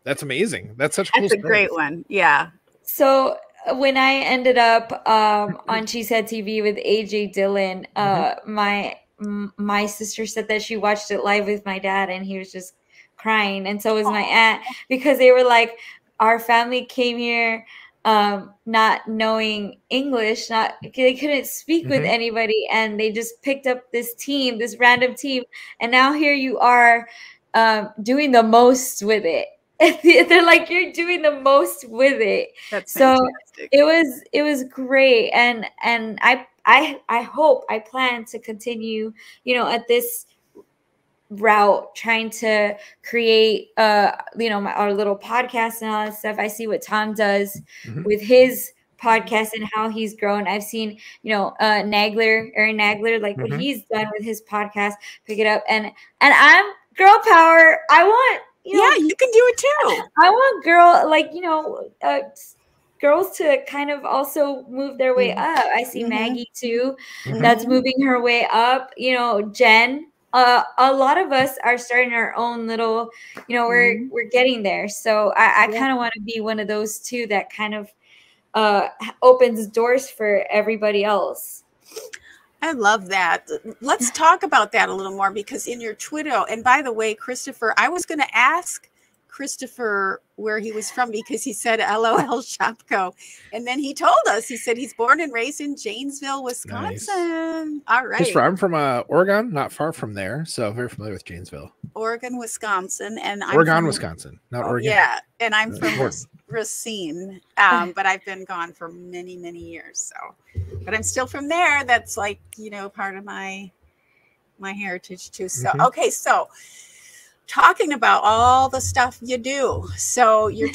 that's amazing. That's such a cool That's a great one. Yeah. So when I ended up on She Said TV with AJ Dillon, my sister said that she watched it live with my dad and he was just crying, and so was my aunt, because they were like, our family came here not knowing English, they couldn't speak with anybody, and they just picked up this random team, and now here you are doing the most with it. They're like, you're doing the most with it. That's so fantastic. it was great, and I hope, I plan to continue, you know, at this route, trying to create you know, our little podcast and all that stuff. I see what Tom does with his podcast and how he's grown. I've seen, you know, Aaron Nagler, like what he's done with his podcast, pick it up, and I'm girl power. I want, you know, yeah, you can do it too. I want girl, like, you know, girls to kind of also move their way up. I see Maggie too, that's moving her way up. You know, Jen. A lot of us are starting our own little, you know, we're getting there. So I kind of want to be one of those two that kind of opens doors for everybody else. I love that. Let's talk about that a little more, because in your Twitter, and by the way, Christopher, I was going to ask Christopher where he was from, because he said LOL Shopko, and then he told us, he said he's born and raised in Janesville, Wisconsin. Nice. All right. Christopher, I'm from Oregon, not far from there, so very familiar with Janesville. Oregon, Wisconsin, and Wisconsin, not Oregon. Yeah, and I'm from Racine, but I've been gone for many years. So, but I'm still from there. That's, like, you know, part of my heritage too. So okay, so talking about all the stuff you do. So your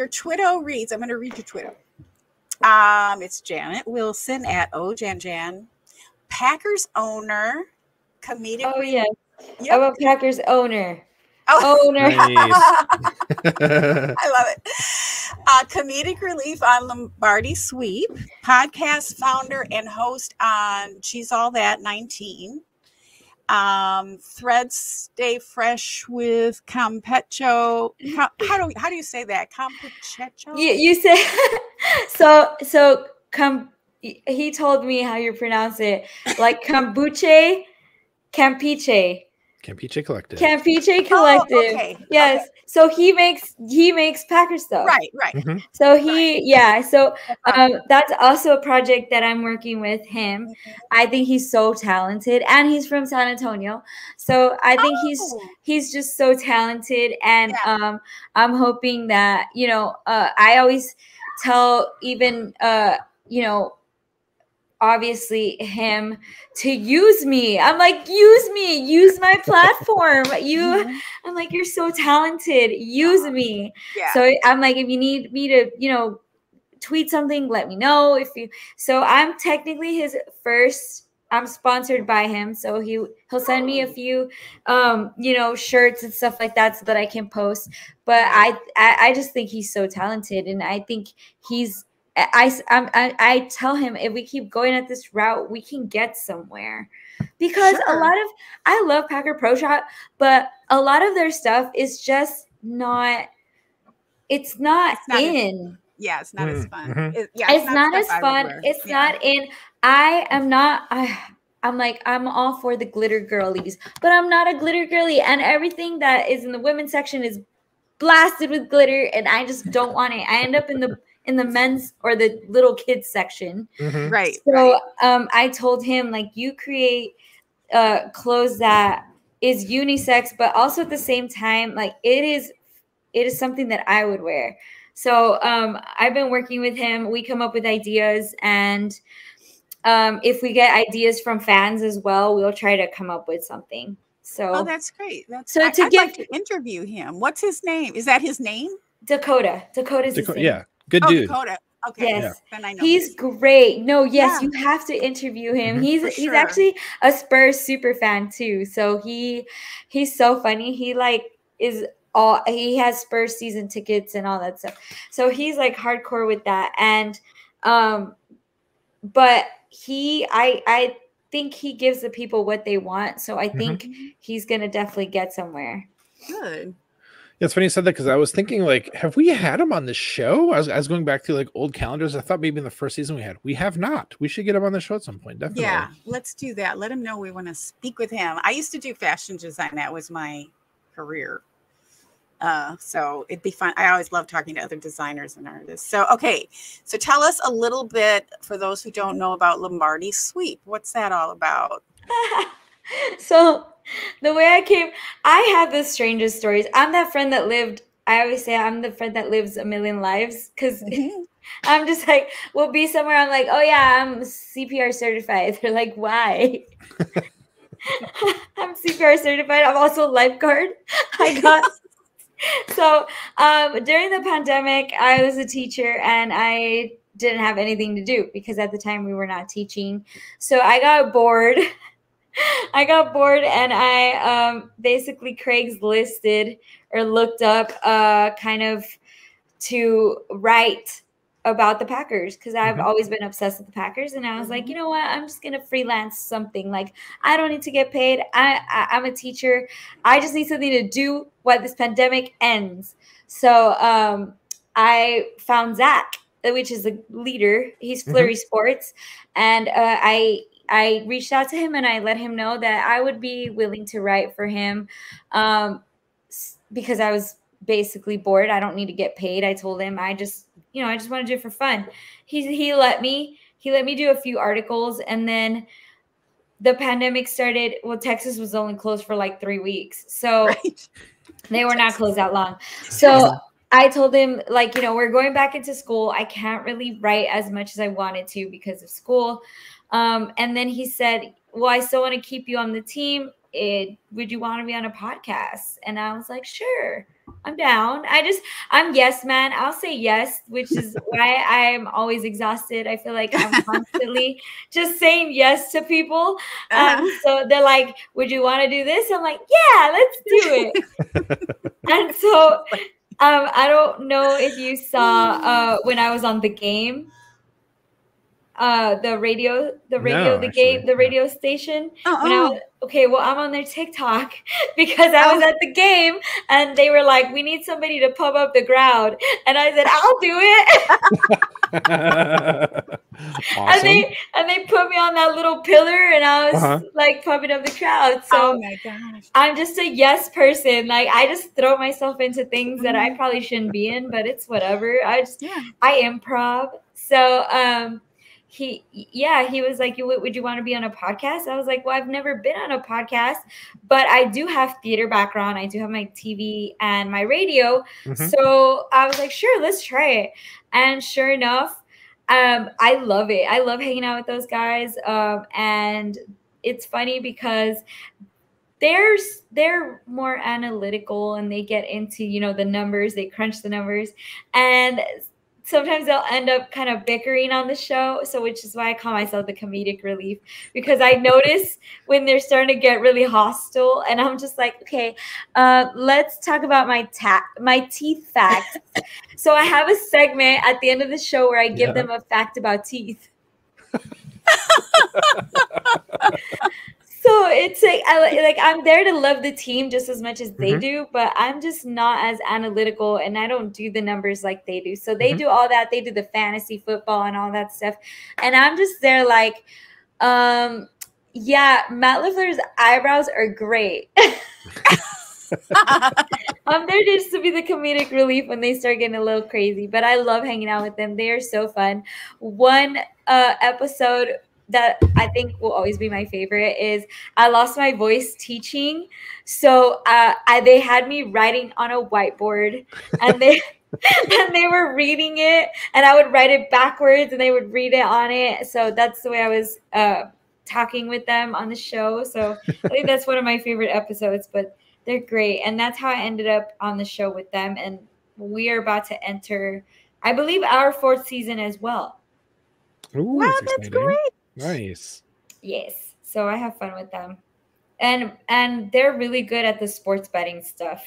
Twitter reads, I'm going to read your Twitter. It's Janet Wilson at OJanJan, Packers owner, comedic. Oh yeah, I'm a Packers owner. Nice. I love it. Comedic relief on Lombardi Sweep, podcast founder and host on She's All That 19. Threads stay fresh with Campecho. How do you say that? Campecho? You say so he told me how you pronounce it, like kombucha, Campeche. Campeche Collective. Campeche Collective. Oh, okay. Yes. Okay. So he makes Packer stuff. Right. So So that's also a project that I'm working with him. I think he's so talented, and he's from San Antonio. So I think he's just so talented, and I'm hoping that, you know, I always tell, even you know, obviously him, to use me. I'm like, use my platform. I'm like, you're so talented. Use me. Yeah. So I'm like, if you need me to, you know, tweet something, let me know. So I'm technically his first. I'm sponsored by him, so he'll send me a few, you know, shirts and stuff like that, so that I can post. But I just think he's so talented, and I think he's. I tell him, if we keep going at this route, we can get somewhere, because I love Packer Pro Shop, but a lot of their stuff is just not. It's not in. It's not as fun. It's not as fun. It's not in. I'm like, I'm all for the glitter girlies, but I'm not a glitter girly, and everything that is in the women's section is blasted with glitter, and I just don't want it. I end up in the men's or the little kids section. Right. So I told him, like, you create clothes that is unisex, but also at the same time, like, it is something that I would wear. So I've been working with him. We come up with ideas, and if we get ideas from fans as well, we'll try to come up with something. So that's great. I'd like to interview him. What's his name? Is that his name? Dakota's his name. Yeah. Good dude. Dakota. Okay. Yes. Then I know He's great. No, yes, you have to interview him. Mm-hmm. He's actually a Spurs super fan too. So he's so funny. He he has Spurs season tickets and all that stuff. So he's like hardcore with that. And but I think he gives the people what they want. So I think he's gonna definitely get somewhere. Good. Yeah, it's funny you said that because I was thinking, like, have we had him on the show? I was going back to like old calendars. I thought maybe in the first season we have not. We should get him on the show at some point. Definitely. Yeah, let's do that. Let him know we want to speak with him. I used to do fashion design. That was my career. So it'd be fun. I always love talking to other designers and artists. So, okay. So tell us a little bit, for those who don't know, about Lombardi Sweep. What's that all about? So the way I have the strangest stories. I'm that friend that lived, I always say I'm the friend that lives a million lives, because I'm just like, we'll be somewhere, I'm like, oh yeah, I'm CPR certified. They're like, why? I'm CPR certified. I'm also a lifeguard. So during the pandemic, I was a teacher and I didn't have anything to do because at the time we were not teaching. So I got bored. And I basically Craigslisted or looked up kind of to write about the Packers, because I've always been obsessed with the Packers. And I was like, you know what? I'm just going to freelance something. Like, I don't need to get paid. I'm a teacher. I just need something to do while this pandemic ends. So I found Zach, which is a leader. He's Flurry Sports. And I reached out to him and I let him know that I would be willing to write for him because I was basically bored. I don't need to get paid. I told him I just want to do it for fun. He let me do a few articles, and then the pandemic started. Well, Texas was only closed for like 3 weeks. So they were not closed that long. So I told him, like, we're going back into school. I can't really write as much as I wanted to because of school. And then he said, well, I still want to keep you on the team. Would you want to be on a podcast? And I was like, sure, I'm down. I'm yes, man. I'll say yes, which is why I'm always exhausted. I feel like I'm constantly just saying yes to people. So they're like, would you want to do this? I'm like, yeah, let's do it. And so I don't know if you saw when I was on The Game, the radio station. I'm on their TikTok because I was at the game and they were like, we need somebody to pump up the crowd, and I said, I'll do it. Awesome. and they put me on that little pillar and I was like pumping up the crowd. So oh my gosh, I'm just a yes person. Like, I just throw myself into things that I probably shouldn't be in, but it's whatever. I improv. So he was like, would you want to be on a podcast? I was like, well, I've never been on a podcast, but I do have theater background. I do have my TV and my radio. So I was like, sure, let's try it. And sure enough, I love it. I love hanging out with those guys. And it's funny because they're more analytical and they get into, the numbers, they crunch the numbers, and sometimes they'll end up kind of bickering on the show. So, which is why I call myself the comedic relief, because I notice when they're starting to get really hostile, and I'm just like, okay, let's talk about my teeth facts. So I have a segment at the end of the show where I give them a fact about teeth. So it's like I'm there to love the team just as much as they do, but I'm just not as analytical and I don't do the numbers like they do. So they do all that. They do the fantasy football and all that stuff. And I'm just there like, Matt LaFleur's eyebrows are great. I'm there just to be the comedic relief when they start getting a little crazy, but I love hanging out with them. They are so fun. One episode that I think will always be my favorite is I lost my voice teaching. So they had me writing on a whiteboard and they were reading it and I would write it backwards and they would read it on it. So that's the way I was talking with them on the show. So I think that's one of my favorite episodes, but they're great. And that's how I ended up on the show with them. And we are about to enter I believe our 4th season as well. Ooh, Wow, that's great. Nice. Yes. So I have fun with them. And they're really good at the sports betting stuff.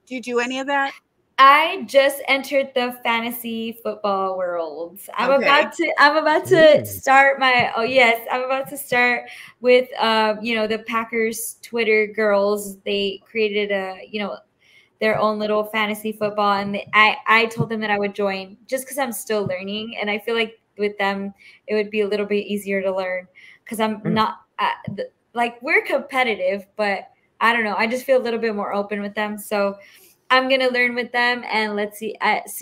Do you do any of that? I just entered the fantasy football world. I'm Okay. about to start my I'm about to start with the Packers Twitter girls. They created their own little fantasy football, and I told them that I would join just because I'm still learning, and I feel like with them it would be a little bit easier to learn because I'm not like we're competitive, but I don't know. I just feel a little bit more open with them, so I'm gonna learn with them, and let's see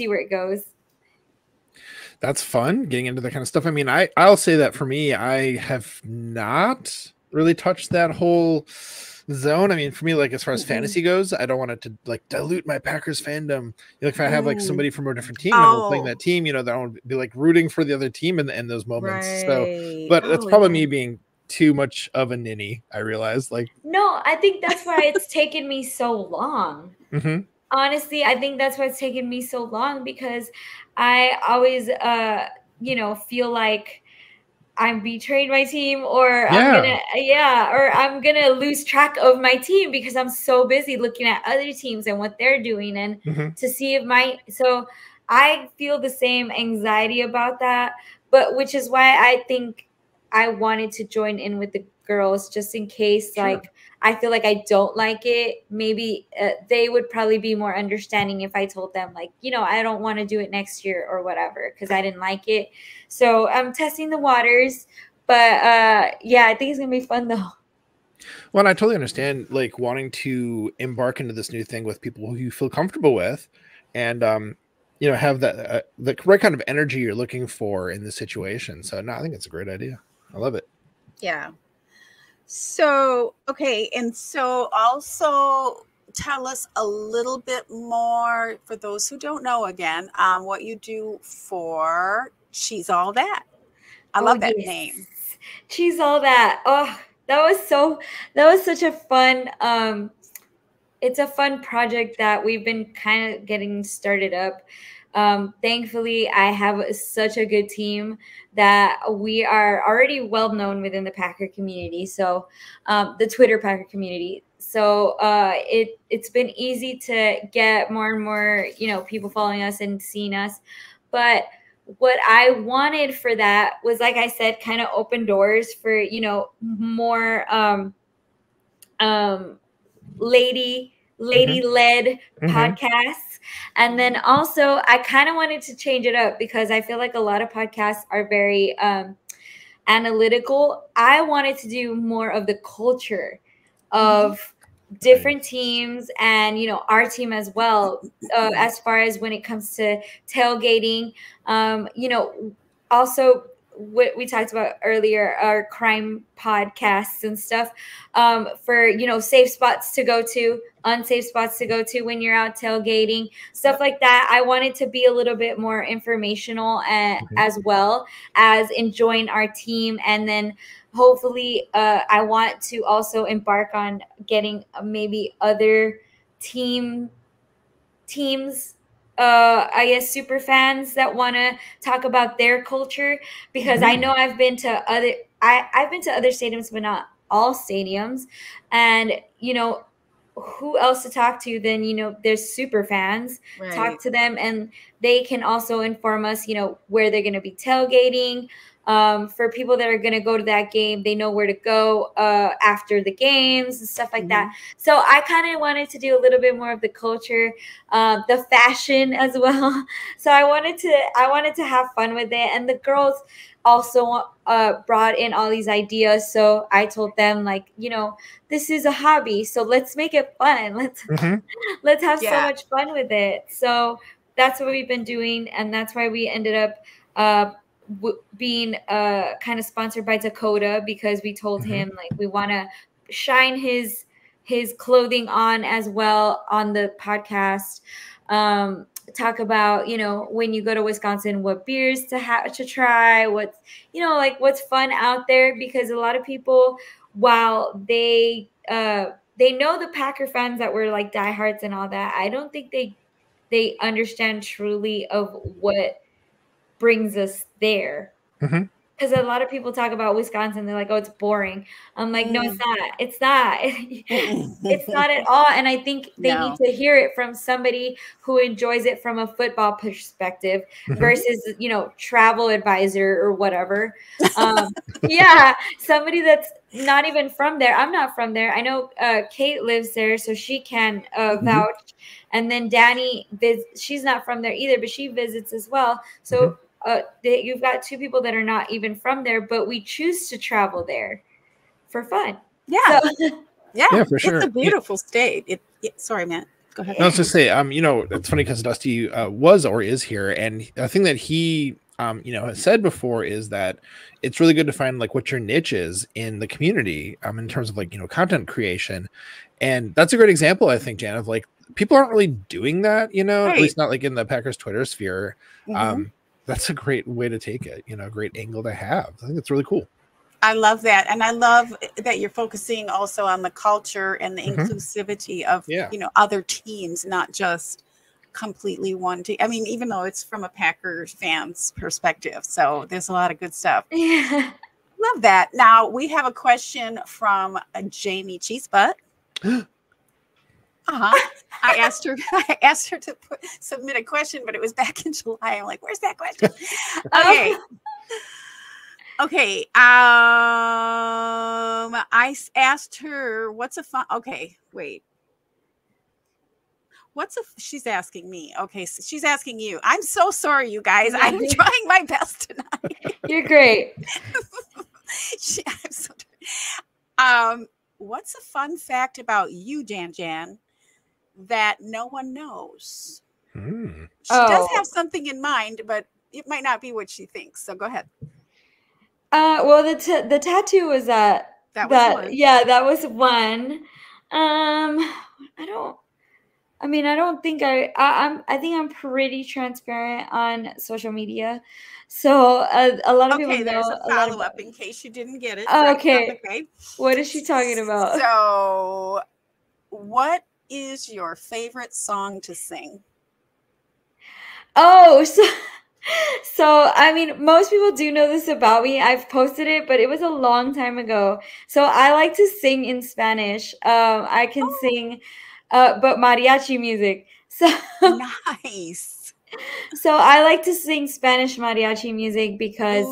where it goes. That's fun, getting into that kind of stuff. I mean, I'll say that for me, I have not really touched that whole zone. I mean, for me, like as far as fantasy goes, I don't want it to like dilute my Packers fandom. You know, if I have like somebody from a different team and we're playing that team, you know, that I would be like rooting for the other team in those moments. So, but that's probably me being too much of a ninny. I realize, like, no, I think that's why it's taken me so long. Honestly, I think that's why it's taken me so long, because I always, feel like I'm betrayed my team, or I'm gonna lose track of my team because I'm so busy looking at other teams and what they're doing, and to see if so I feel the same anxiety about that, but which is why I think I wanted to join in with the girls just in case, like, I feel like I don't like it. Maybe they would probably be more understanding if I told them, like, I don't want to do it next year or whatever because I didn't like it. So I'm testing the waters, but I think it's gonna be fun though. Well, I totally understand, like, wanting to embark into this new thing with people who you feel comfortable with, and have that the right kind of energy you're looking for in the situation. So no, I think it's a great idea. I love it. Yeah. So, okay. And so also tell us a little bit more, for those who don't know, again, what you do for She's All That. I love that name. She's All That. Oh, that was such a fun, it's a fun project that we've been kind of getting started up. Thankfully, I have such a good team that we are already well known within the Packer community. So the Twitter Packer community. So it's been easy to get more and more, people following us and seeing us. But what I wanted for that was, like I said, kind of open doors for, more lady-led podcasts. And then also I kind of wanted to change it up because I feel like a lot of podcasts are very analytical. I wanted to do more of the culture of different teams and, our team as well, as far as when it comes to tailgating, also what we talked about earlier, our crime podcasts and stuff, for, safe spots to go to, unsafe spots to go to when you're out tailgating, stuff like that. I wanted to be a little bit more informational, as well as enjoying our team. And then hopefully I want to also embark on getting maybe other teams, I guess, super fans that want to talk about their culture, because I know I've been to other stadiums, but not all stadiums. And, who else to talk to than, there's super fans. Talk to them, and they can also inform us, where they're going to be tailgating. For people that are going to go to that game, they know where to go after the games and stuff like that. So I kind of wanted to do a little bit more of the culture, the fashion as well. So I wanted to have fun with it. And the girls also brought in all these ideas. So I told them, like, this is a hobby, so let's make it fun. Let's have so much fun with it. So that's what we've been doing, and that's why we ended up being kind of sponsored by Dakota, because we told him, like, we want to shine his clothing on as well on the podcast. Talk about, when you go to Wisconsin, what beers to try, what's, what's fun out there, because a lot of people, while they know the Packer fans that were like diehards and all that, I don't think they they understand truly of what brings us there. Mm-hmm. Because a lot of people talk about Wisconsin, they're like, oh, it's boring. I'm like, no, it's not. It's not. It's not at all. And I think they need to hear it from somebody who enjoys it from a football perspective versus, you know, travel advisor or whatever. Yeah, somebody that's not even from there. I'm not from there. I know Kate lives there, so she can vouch. And then Danny, she's not from there either, but she visits as well. So you've got two people that are not even from there, but we choose to travel there for fun. Yeah. So, yeah, for sure. It's a beautiful state. Sorry, Matt. Go ahead. I was just say, you know, it's funny because Dusty was or is here, and the thing that he, you know, has said before is that it's really good to find like what your niche is in the community, in terms of like, you know, content creation, and that's a great example, I think, Jan, of like people aren't really doing that, you know, at least not like in the Packers Twitter sphere. That's a great way to take it, you know, a great angle to have. I think it's really cool. I love that. And I love that you're focusing also on the culture and the inclusivity of, you know, other teams, not just completely one team. I mean, even though it's from a Packers fan's perspective. So there's a lot of good stuff. Yeah. Love that. Now we have a question from Jamie Cheesebutt. I asked her to submit a question, but it was back in July. I'm like, where's that question? Okay. Okay. I asked her, what's a fun, okay, wait. She's asking me. Okay. So she's asking you. I'm so sorry, you guys. I'm trying my best tonight. You're great. I'm so what's a fun fact about you, Jan, that no one knows? She does have something in mind, but it might not be what she thinks. So go ahead. Well, the tattoo was that was one. Yeah, that was one. I think I'm pretty transparent on social media. So a lot of people know. There's a follow-up in case you didn't get it. Oh, okay. What is she talking about? So what is your favorite song to sing? Oh, so I mean, most people do know this about me. I've posted it, but it was a long time ago. So I like to sing in Spanish. I can sing, but mariachi music. So nice. So I like to sing Spanish mariachi music because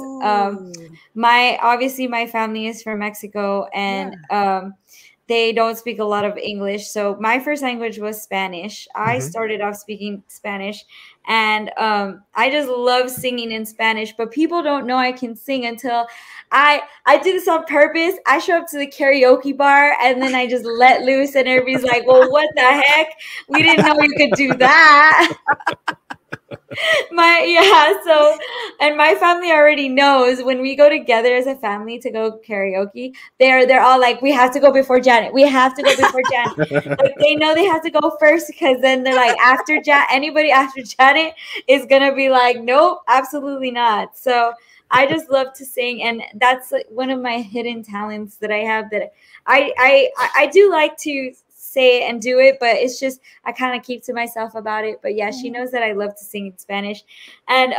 my family is from Mexico, and they don't speak a lot of English. So my first language was Spanish. I started off speaking Spanish, and I just love singing in Spanish, but people don't know I can sing until I do this on purpose. I show up to the karaoke bar and then I just let loose, and everybody's like, well, what the heck? We didn't know you could do that. And my family already knows when we go together as a family to go karaoke, they're all like, we have to go before Janet. We have to go before Janet. Like, they know they have to go first, because then they're like, anybody after Janet is gonna be like, nope, absolutely not. So I just love to sing, and that's like one of my hidden talents that I have, that I do like to say it and do it, but it's just I kind of keep to myself about it. But yeah, she knows that I love to sing in Spanish. And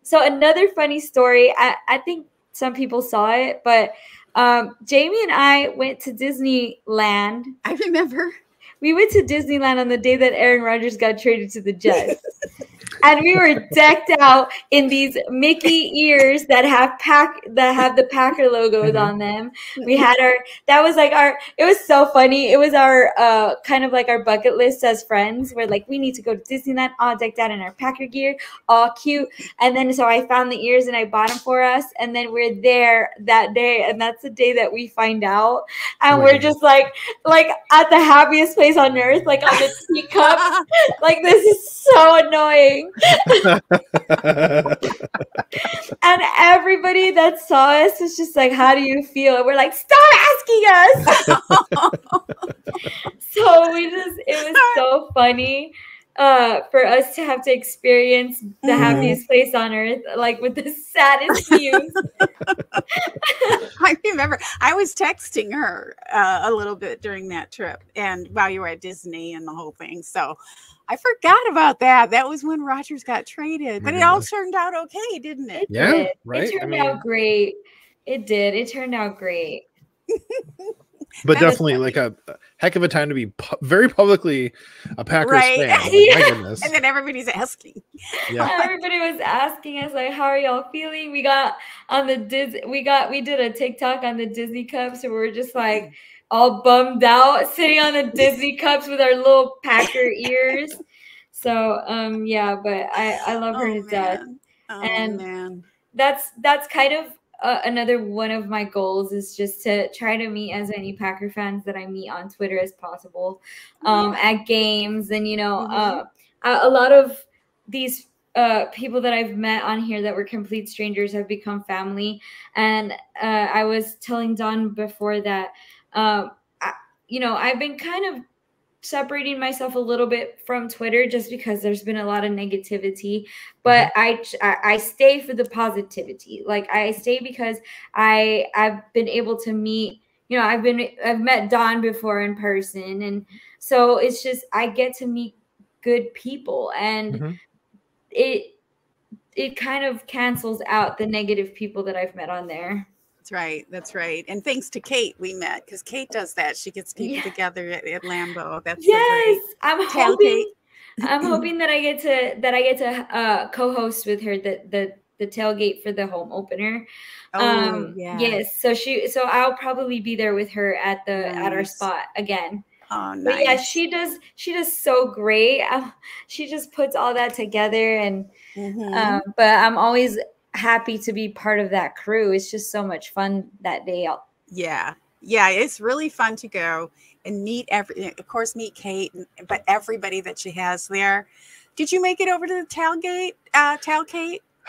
so another funny story, I think some people saw it, but Jamie and I went to Disneyland. I remember. We went to Disneyland on the day that Aaron Rodgers got traded to the Jets. And we were decked out in these Mickey ears that have the Packer logos on them. We had it was so funny. It was our kind of like our bucket list as friends. We're like, we need to go to Disneyland, all decked out in our Packer gear, all cute. And then so I found the ears and I bought them for us. And then we're there that day, and that's the day that we find out. And we're just like at the happiest place on earth, like on the teacup. Like, this is so annoying. And everybody that saw us was just like, how do you feel? And we're like, stop asking us. So it was so funny. for us to have to experience the happiest place on earth, like with the saddest views. I remember I was texting her a little bit during that trip, and while you were at Disney and the whole thing. So I forgot about that. That was when Rogers got traded, but it all turned out okay, didn't it? Yeah, right. It turned out great. It did. It turned out great. But definitely like a heck of a time to be very publicly a Packers fan. Yeah. My goodness. And then everybody's asking. Yeah. Everybody was asking us like, how are y'all feeling? We got on the we did a TikTok on the Disney Cups, so we're just like all bummed out sitting on the Disney Cups with our little Packer ears. So yeah, but I love her to death. And that's kind of another one of my goals is just to try to meet as many Packer fans that I meet on Twitter as possible, at games. And, you know, a lot of these people that I've met on here that were complete strangers have become family. And I was telling Dawn before that, you know, I've been kind of separating myself a little bit from Twitter just because there's been a lot of negativity, but I stay for the positivity. Like I stay because I've been able to meet, you know, I've met Dawn before in person, and so it's just I get to meet good people, and it kind of cancels out the negative people that I've met on there. That's right. And thanks to Kate, we met, because Kate does that. She gets people together at Lambeau. That's so great. I'm hoping that I get to co-host with her the tailgate for the home opener. Yes. So I'll probably be there with her at our spot again. Oh, nice. But yeah, she does so great. She just puts all that together, and but I'm always happy to be part of that crew. It's just so much fun that day. Yeah, it's really fun to go and meet meet Kate, but everybody that she has there. Did you make it over to the tailgate,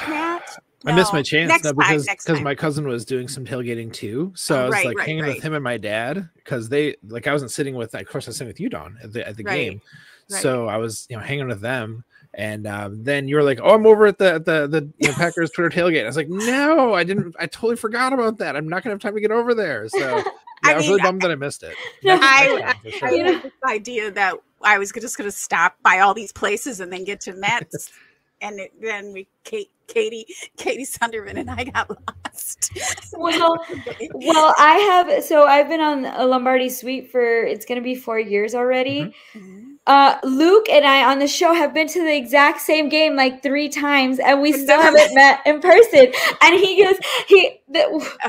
Matt? No. I missed my chance because my cousin was doing some tailgating too. So I was hanging with him and my dad, because I wasn't sitting with, of course I was sitting with you, Dawn, at the game. So I was, hanging with them. And then you were like, "Oh, I'm over at the Packers Twitter tailgate." I was like, "No, I didn't. I totally forgot about that. I'm not gonna have time to get over there." So I was really bummed that I missed it. I had this idea that I was just gonna stop by all these places and then get to Matt's, and then Katie Sunderman and I got lost. Well, I've been on a Lombardi Suite it's gonna be 4 years already. Luke and I on the show have been to the exact same game like 3 times, and we still haven't met in person. And he goes,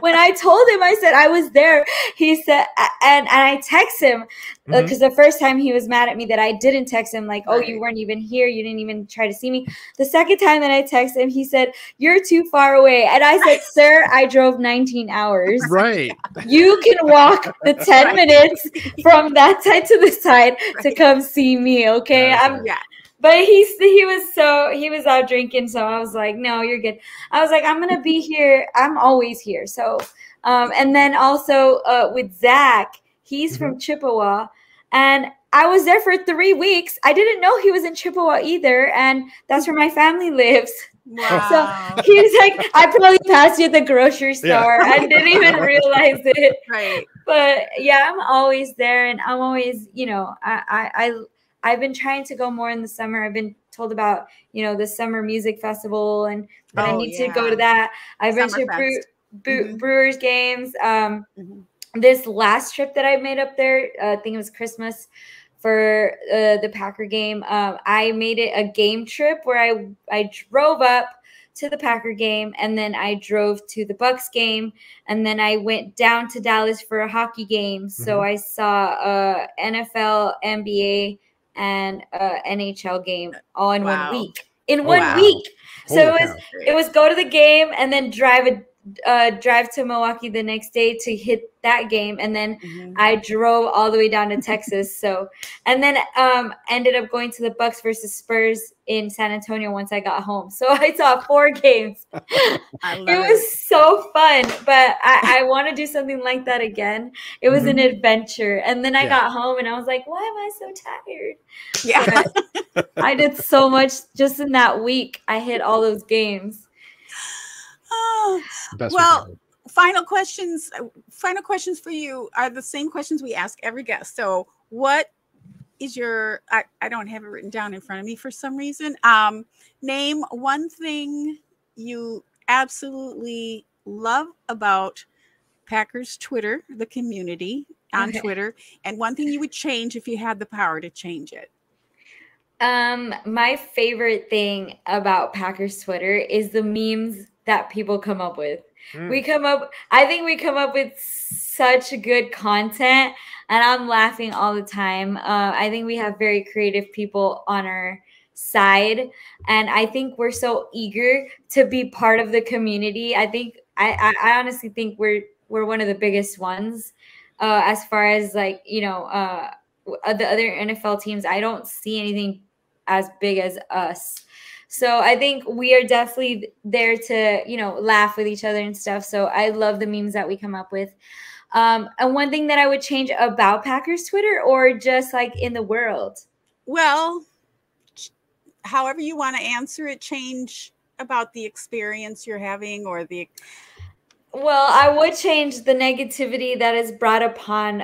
when I told him, I said I was there, he said, and I text him because the first time he was mad at me that I didn't text him, like, "Oh, you weren't even here, you didn't even try to see me." The second time that I texted him, he said, "You're too far away." And I said, "Sir, I drove 19 hours. Right. You can walk the 10 minutes from that side to this side to come see me, okay?" But he was out drinking, so I was like, "No, you're good." I was like, "I'm gonna be here. I'm always here." So, and then also with Zach, he's from Chippewa, and I was there for 3 weeks. I didn't know he was in Chippewa either, and that's where my family lives. Wow. So he was like, "I probably passed you at the grocery store. I didn't even realize it." Right. But yeah, I'm always there, and I'm always, I've been trying to go more in the summer. I've been told about, the summer music festival, and I need to go to that. I've been to Brewers games. This last trip that I made up there, I think it was Christmas for the Packer game. I made it a game trip where I drove up to the Packer game, and then I drove to the Bucks game, and then I went down to Dallas for a hockey game. So I saw NFL, NBA, and NHL game all in 1 week. In 1 week. So it was go to the game and then drive drive to Milwaukee the next day to hit that game, and then I drove all the way down to Texas. So, and then ended up going to the Bucks versus Spurs in San Antonio once I got home. So I saw 4 games. It was so fun, but I want to do something like that again. It was an adventure. And then I got home and I was like, why am I so tired? Yeah. But I did so much just in that week. I hit all those games. Well, final questions for you are the same questions we ask every guest. So what is your, I don't have it written down in front of me for some reason. Name one thing you absolutely love about Packers Twitter, the community on Twitter, and one thing you would change if you had the power to change it. My favorite thing about Packers Twitter is the memes that people come up with. I think we come up with such good content, and I'm laughing all the time. I think we have very creative people on our side, and I think we're so eager to be part of the community. I think I honestly think we're one of the biggest ones as far as like, you know, the other NFL teams. I don't see anything as big as us. So I think we are definitely there to, you know, laugh with each other and stuff. So I love the memes that we come up with. And one thing that I would change about Packers Twitter, or just like in the world? Well, however you want to answer it, change about the experience you're having or the... Well, I would change the negativity that is brought upon,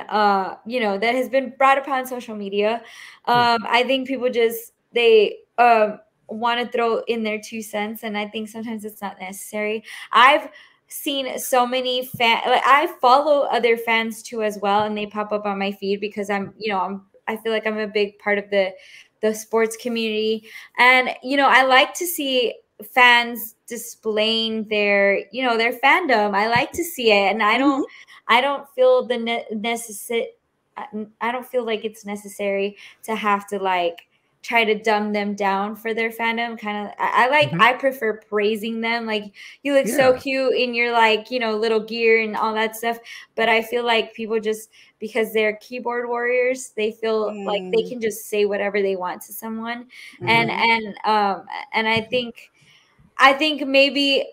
you know, that has been brought upon social media. I think people just, they want to throw in their 2 cents, and I think sometimes it's not necessary. I've seen so many I follow other fans too as well, and they pop up on my feed because I'm, you know, I feel like I'm a big part of the sports community, and you know, I like to see fans displaying their, you know, their fandom. I like to see it, and I don't feel I don't feel like it's necessary to have to like try to dumb them down for their fandom. Kind of, I prefer praising them. Like, you look so cute in your, like, you know, little gear and all that stuff. But I feel like people just, because they're keyboard warriors, they feel like they can just say whatever they want to someone. And I think maybe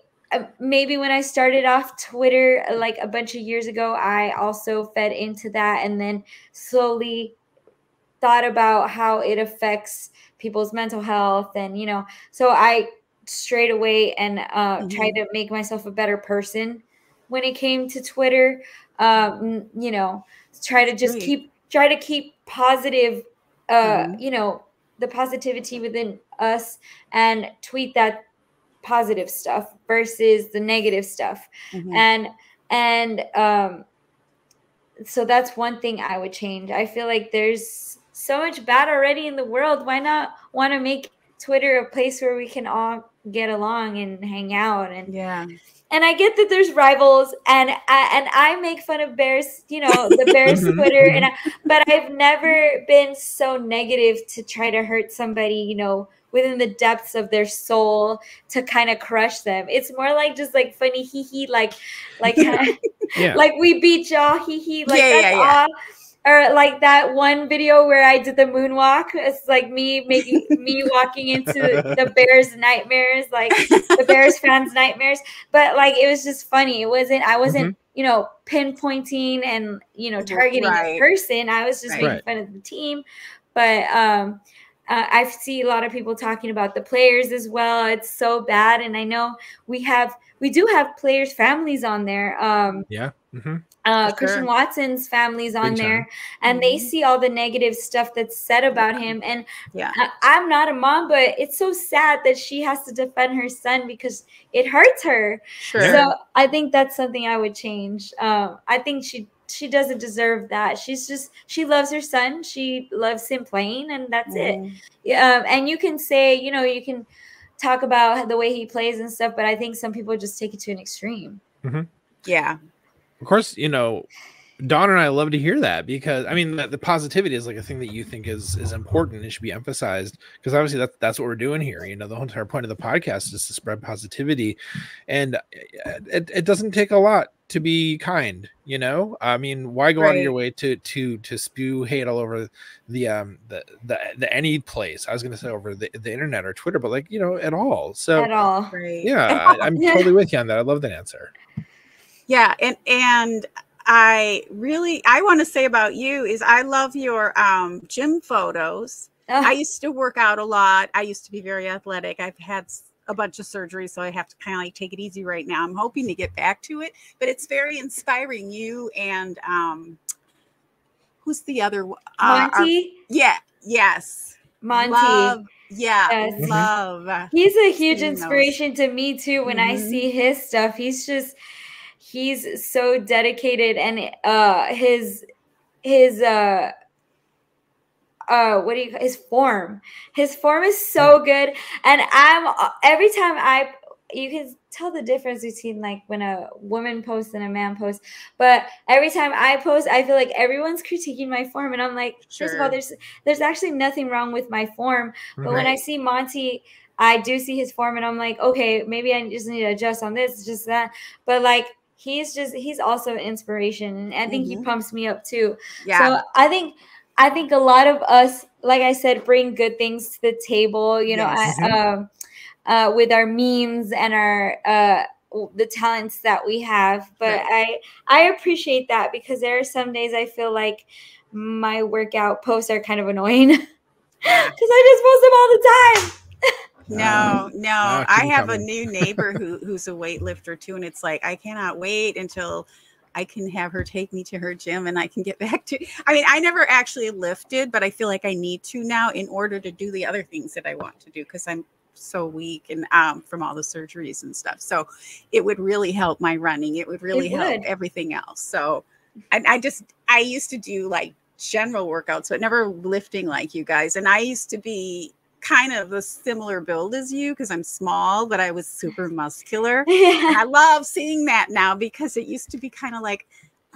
when I started off Twitter, like a bunch of years ago, I also fed into that, and then slowly thought about how it affects people's mental health. And, you know, so I strayed away and tried to make myself a better person when it came to Twitter. You know, try to just keep positive, you know, the positivity within us, and tweet that positive stuff versus the negative stuff. And so that's one thing I would change. I feel like there's so much bad already in the world. Why not want to make Twitter a place where we can all get along and hang out? And and I get that there's rivals, and I make fun of Bears, you know, the Bears Twitter, but I've never been so negative to try to hurt somebody, you know, within the depths of their soul, to kind of crush them. It's more like just like funny hee hee, like kind of like we beat y'all hee hee, like that's all. Or like that one video where I did the moonwalk. It's like me walking into the Bears' nightmares, like the Bears fans' nightmares. But like, it was just funny. I wasn't, you know, pinpointing and, you know, targeting a person. I was just making fun of the team. But I see a lot of people talking about the players as well. It's so bad. And I know we do have players' families on there. Christian Watson's family's on there, and they see all the negative stuff that's said about him. And I'm not a mom, but it's so sad that she has to defend her son because it hurts her. So I think that's something I would change. I think she doesn't deserve that. She loves her son. She loves him playing, and that's it. And you can say, you know, you can talk about the way he plays and stuff, but I think some people just take it to an extreme. Of course, you know, Dawn and I love to hear that, because I mean the positivity is like a thing that you think is important and should be emphasized, because obviously that's what we're doing here. You know, the whole entire point of the podcast is to spread positivity, and it doesn't take a lot to be kind. You know, I mean, why go out of your way to spew hate all over the any place? I was going to say over the internet or Twitter, but like, you know, at all. So at all. Yeah, I'm totally with you on that. I love that answer. Yeah, and I want to say about you is I love your gym photos. I used to work out a lot. I used to be very athletic. I've had a bunch of surgeries, so I have to kind of like take it easy right now. I'm hoping to get back to it, but it's very inspiring. You and who's the other Monty? Yes. Monty. Love. Yeah, yes. Love. He's a huge inspiration to me too. When I see his stuff, he's so dedicated, and his form is so good. And every time you can tell the difference between like when a woman posts and a man posts, but every time I post, I feel like everyone's critiquing my form, and I'm like, first of all, there's actually nothing wrong with my form. But when I see Monty, I do see his form, and I'm like, okay, maybe I just need to adjust on this, just that. But like, he's also an inspiration, and I think he pumps me up too. So I think a lot of us, like I said, bring good things to the table, you know, with our memes and our the talents that we have. But I appreciate that, because there are some days I feel like my workout posts are kind of annoying because I just post them all the time. No. I have a new neighbor who's a weightlifter too, and it's like I cannot wait until I can have her take me to her gym and I can get back to. I mean, I never actually lifted, but I feel like I need to now in order to do the other things that I want to do, because I'm so weak and from all the surgeries and stuff. So it would really help my running. It would really help everything else. So I used to do like general workouts, but never lifting like you guys. And I used to be kind of a similar build as you, because I'm small, but I was super muscular. And I love seeing that now, because it used to be kind of like,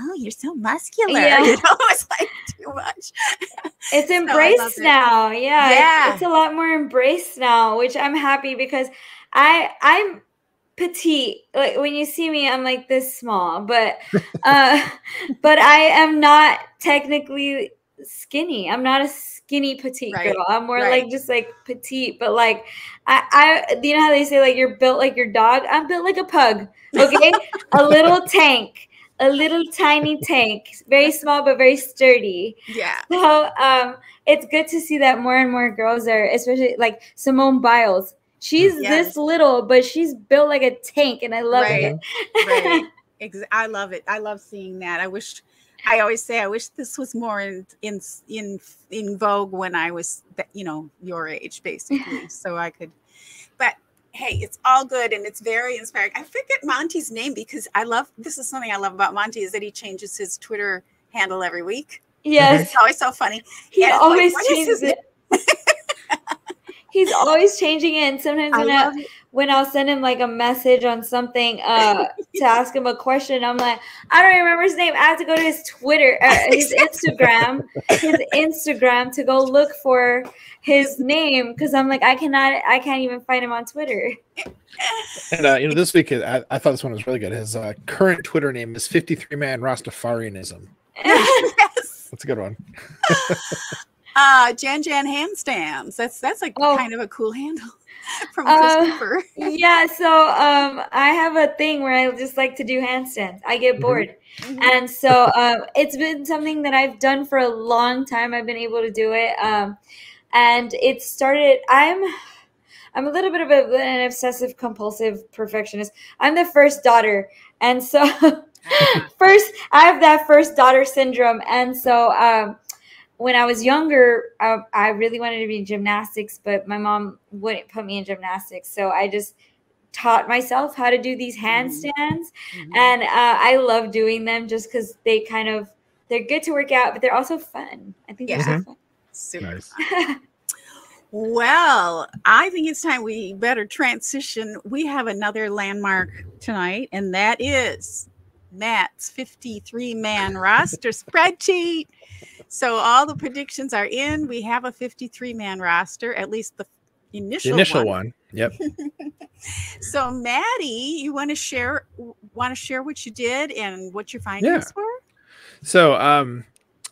oh, you're so muscular. You know, it's like too much. It's embraced now. Yeah. It's a lot more embraced now, which I'm happy, because I'm petite. Like when you see me, I'm like this small, but I am not technically skinny. I'm not a skinny petite girl. I'm more like just like petite, but like I you know how they say like you're built like your dog? I'm built like a pug. Okay. A little tank, a little tiny tank, very small but very sturdy. Yeah. So it's good to see that more and more girls are, especially like Simone Biles. She's this little, but she's built like a tank, and I love it. I love it. I love seeing that. I always say I wish this was more in vogue when I was, you know, your age, basically, so I could. But hey, it's all good, and it's very inspiring. I forget Monty's name, because this is something I love about Monty, is that he changes his Twitter handle every week. Yes, it's always so funny. He always changes it. He's always changing it, and sometimes when I'll send him like a message on something to ask him a question, I'm like, I don't remember his name. I have to go to his Twitter, his Instagram to go look for his name, because I'm like, I can't even find him on Twitter. And you know, this week I thought this one was really good. His current Twitter name is 53-Man Rastafarianism. Yes, that's a good one. Jan handstands. That's like kind of a cool handle from Christopher. Yeah, so I have a thing where I just like to do handstands. I get bored. And so it's been something that I've done for a long time. I've been able to do it. And it started, I'm a little bit of an obsessive compulsive perfectionist. I'm the first daughter. And so I have that first daughter syndrome. And so when I was younger, I really wanted to be in gymnastics, but my mom wouldn't put me in gymnastics. So I just taught myself how to do these handstands. And I love doing them just because they're good to work out, but they're also fun. I think they're so fun. Super fun. Well, I think it's time we better transition. We have another landmark tonight, and that is Matt's 53-man roster spreadsheet. So all the predictions are in. We have a 53-man roster, at least the initial one. Yep. So Maddie, you want to share what you did and what your findings were? So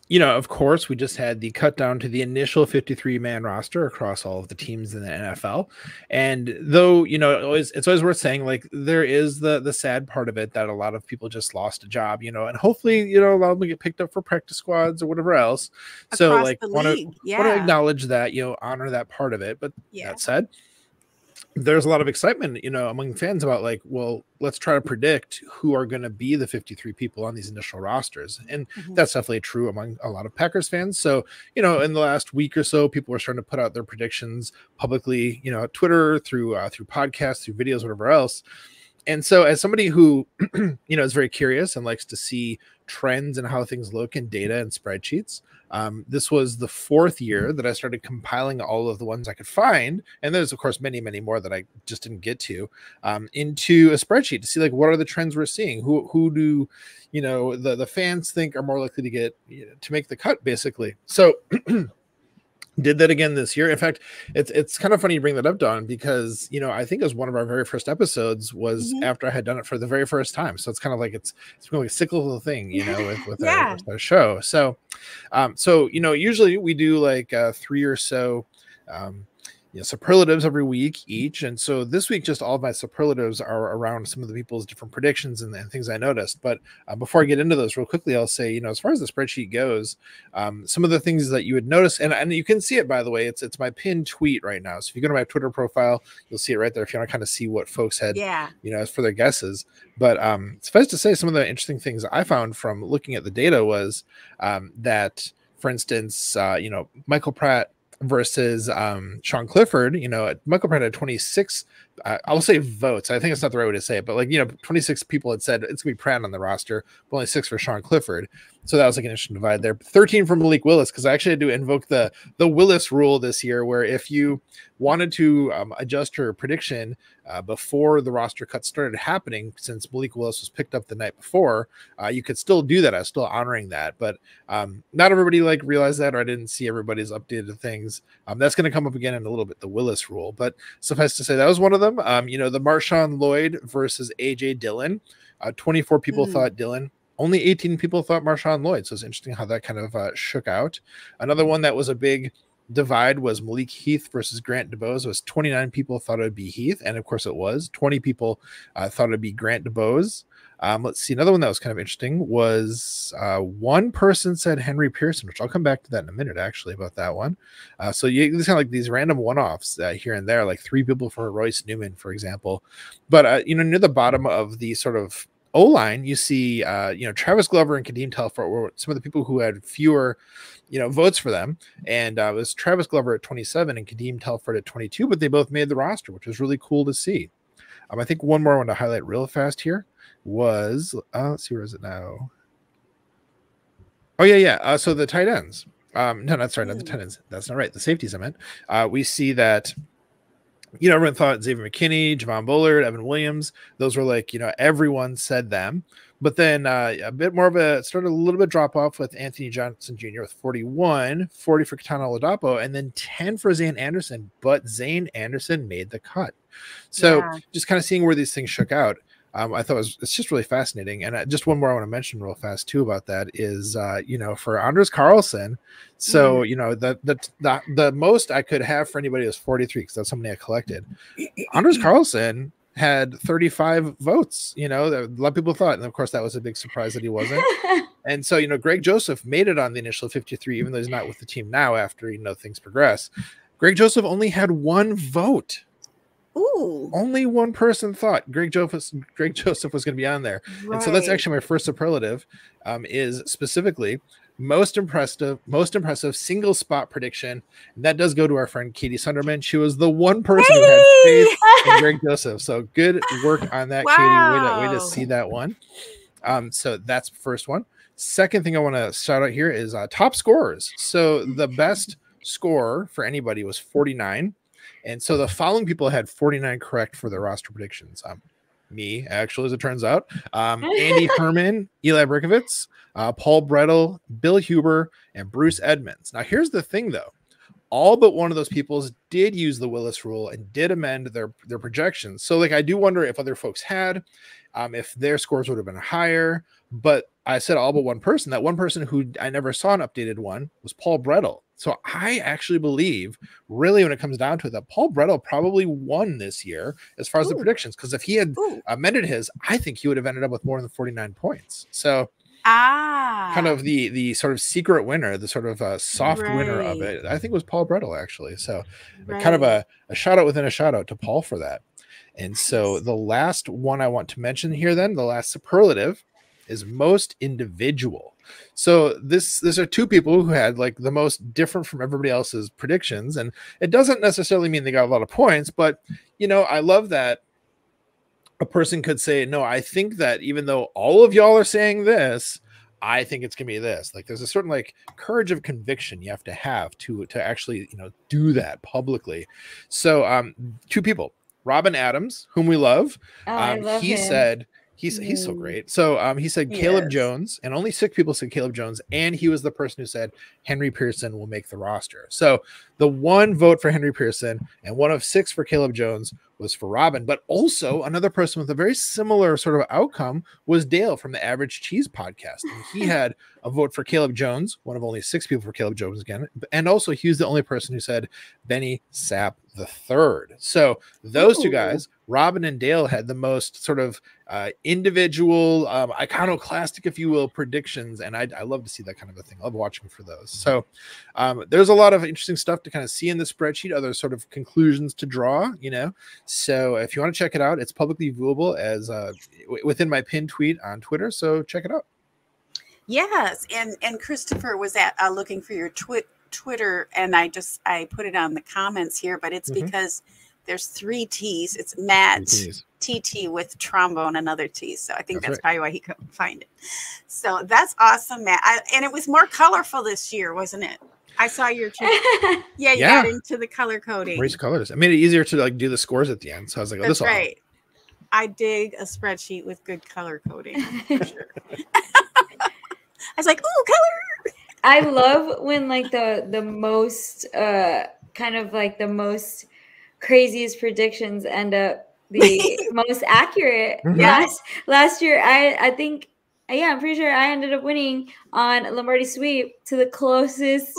you know, of course, we just had the cut down to the initial 53-man roster across all of the teams in the NFL. And though, you know, it's always worth saying, like, there is the sad part of it that a lot of people just lost a job, you know, and hopefully, you know, a lot of them get picked up for practice squads or whatever else. So, like, want to acknowledge that, you know, honor that part of it. But that said, there's a lot of excitement, you know, among fans about, like, well, let's try to predict who are going to be the 53 people on these initial rosters. And that's definitely true among a lot of Packers fans. So, you know, in the last week or so, people were starting to put out their predictions publicly, you know, Twitter, through podcasts, through videos, whatever else. And so as somebody who, you know, is very curious and likes to see trends and how things look in data and spreadsheets, this was the 4th year that I started compiling all of the ones I could find. And there's, of course, many, many more that I just didn't get to, into a spreadsheet to see, like, what are the trends we're seeing? Who do, you know, the fans think are more likely to get, you know, to make the cut, basically. So did that again this year. In fact, it's kind of funny you bring that up, Dawn, because, you know, I think it was one of our very first episodes was after I had done it for the very first time. So it's kind of like it's really a cyclical thing, you know, with our show. So, you know, usually we do like 3 or so, you know, superlatives every week each. And so this week, just all of my superlatives are around some of the people's different predictions and things I noticed. But before I get into those real quickly, I'll say, you know, as far as the spreadsheet goes, some of the things that you would notice, and you can see it, by the way, it's my pinned tweet right now. So if you go to my Twitter profile, you'll see it right there if you want to kind of see what folks had, you know, as for their guesses. But suffice to say, some of the interesting things I found from looking at the data was that, for instance, you know, Michael Pratt versus Sean Clifford, you know, Michael Pratt had 26, I'll say votes. I think it's not the right way to say it, but, like, you know, 26 people had said it's gonna be Pratt on the roster, but only 6 for Sean Clifford. So that was like an interesting divide there. 13 for Malik Willis, because I actually had to invoke the Willis rule this year, where if you wanted to adjust your prediction before the roster cut started happening, since Malik Willis was picked up the night before, you could still do that. I was still honoring that, but not everybody like realized that, or I didn't see everybody's updated things. That's going to come up again in a little bit, the Willis rule, but suffice to say that was one of them. You know, the Marshawn Lloyd versus AJ Dillon, 24 people thought Dillon. Only 18 people thought Marshawn Lloyd. So it's interesting how that kind of shook out. Another one that was a big divide was Malik Heath versus Grant DuBose. It was 29 people thought it would be Heath, and of course it was. 20 people thought it would be Grant DuBose. Let's see. Another one that was kind of interesting was one person said Henry Pearson, which I'll come back to that in a minute, actually, about that one. So you just kind of like these random one-offs here and there, like 3 people for Royce Newman, for example. But, you know, near the bottom of the sort of O-line, you see, you know, Travis Glover and Kadeem Telfort were some of the people who had fewer, you know, votes for them. And it was Travis Glover at 27 and Kadeem Telfort at 22, but they both made the roster, which was really cool to see. I think one more I want to highlight real fast here was, let's see, where is it now? Oh, yeah. So the tight ends. No, not sorry, not the tight ends. That's not right. The safeties, I meant. We see that, you know, everyone thought Xavier McKinney, Javon Bullard, Evan Williams. Those were like, you know, everyone said them. But then a bit more of started a little bit drop off with Anthony Johnson Jr. with 41, 40 for Katana Oladapo, and then 10 for Zane Anderson. But Zane Anderson made the cut. So just kind of seeing where these things shook out. I thought it's just really fascinating. And just one more I want to mention real fast too about that is, you know, for Anders Carlson. So, you know, the most I could have for anybody was 43, because that's how many I collected. Anders Carlson had 35 votes, you know, a lot of people thought, and of course that was a big surprise that he wasn't. And so, you know, Greg Joseph made it on the initial 53, even though he's not with the team now after, you know, things progress. Greg Joseph only had 1 vote. Ooh. Only one person thought Greg Joseph was going to be on there. Right. And so that's actually my first superlative, is specifically most impressive single spot prediction. And that does go to our friend Katie Sunderman. She was the one person who had faith in Greg Joseph. So good work on that, Katie. Way to see that one. So that's the first one. Second thing I want to shout out here is top scorers. So the best score for anybody was 49. And so the following people had 49 correct for their roster predictions. me, actually, as it turns out. Andy Herman, Eli Berkovitz, Paul Brettel, Bill Huber, and Bruce Edmonds. Now, here's the thing, though. All but one of those people did use the Willis rule and did amend their projections. So, like, I do wonder if other folks had, if their scores would have been higher. But I said all but one person. That one person who I never saw an updated one was Paul Brettel. So I actually believe, really, when it comes down to it, that Paul Brettel probably won this year as far as the predictions. Because if he had amended his, I think he would have ended up with more than 49 points. So kind of the sort of secret winner, the sort of soft winner of it, I think was Paul Brettel, actually. So kind of a shout out within a shout out to Paul for that. And so the last one I want to mention here, then, the last superlative, is most individual. So these are two people who had like the most different from everybody else's predictions, and it doesn't necessarily mean they got a lot of points, but you know, I love that a person could say, no, I think that even though all of y'all are saying this, I think it's gonna be this. Like, there's a certain like courage of conviction you have to actually, you know, do that publicly. So two people, Robin Adams, whom we love, I love him. Said he's so great. So he said Caleb Jones, and only 6 people said Caleb Jones, and he was the person who said Henry Pearson will make the roster. So the one vote for Henry Pearson and one of 6 for Caleb Jones was for Robin, but also another person with a very similar sort of outcome was Dale from the Average Cheese podcast. And he had a vote for Caleb Jones, one of only 6 people for Caleb Jones again, and also he was the only person who said Benny Sapp the third. So those two guys, Robin and Dale, had the most sort of individual, iconoclastic, if you will, predictions, and I love to see that kind of a thing. I love watching for those. So there's a lot of interesting stuff to kind of see in the spreadsheet, other sort of conclusions to draw, you know. So if you want to check it out, it's publicly viewable as within my pinned tweet on Twitter. So check it out. Yes, and Christopher was looking for your Twitter, and I put it on the comments here, but it's because there's 3 T's. It's Matt TT with trombone, another T. So I think that's probably why he couldn't find it. So that's awesome, Matt. And it was more colorful this year, wasn't it? I saw your you got into the color coding. Race colors. I made it easier to like do the scores at the end. So I was like, oh, that's right. I dig a spreadsheet with good color coding for sure. I was like, ooh, color. I love when like the most kind of like the most craziest predictions end up the most accurate. Last year, I think, I'm pretty sure I ended up winning on Lombardi Sweep to the closest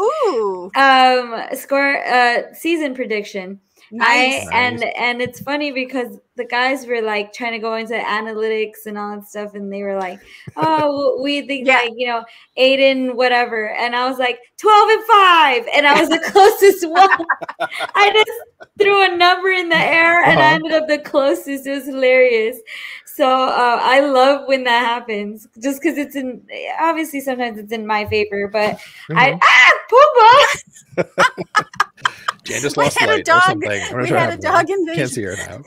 season prediction. Nice. And it's funny because the guys were like trying to go into analytics and all that stuff, and they were like, oh, we think like, you know, 8 and whatever, and I was like 12 and 5, and I was the closest one. I just threw a number in the air and I ended up the closest. It was hilarious. So I love when that happens, just because it's obviously sometimes it's in my favor, but Pumba. Jan just lost light or something. We had a dog invasion. Can't see her now.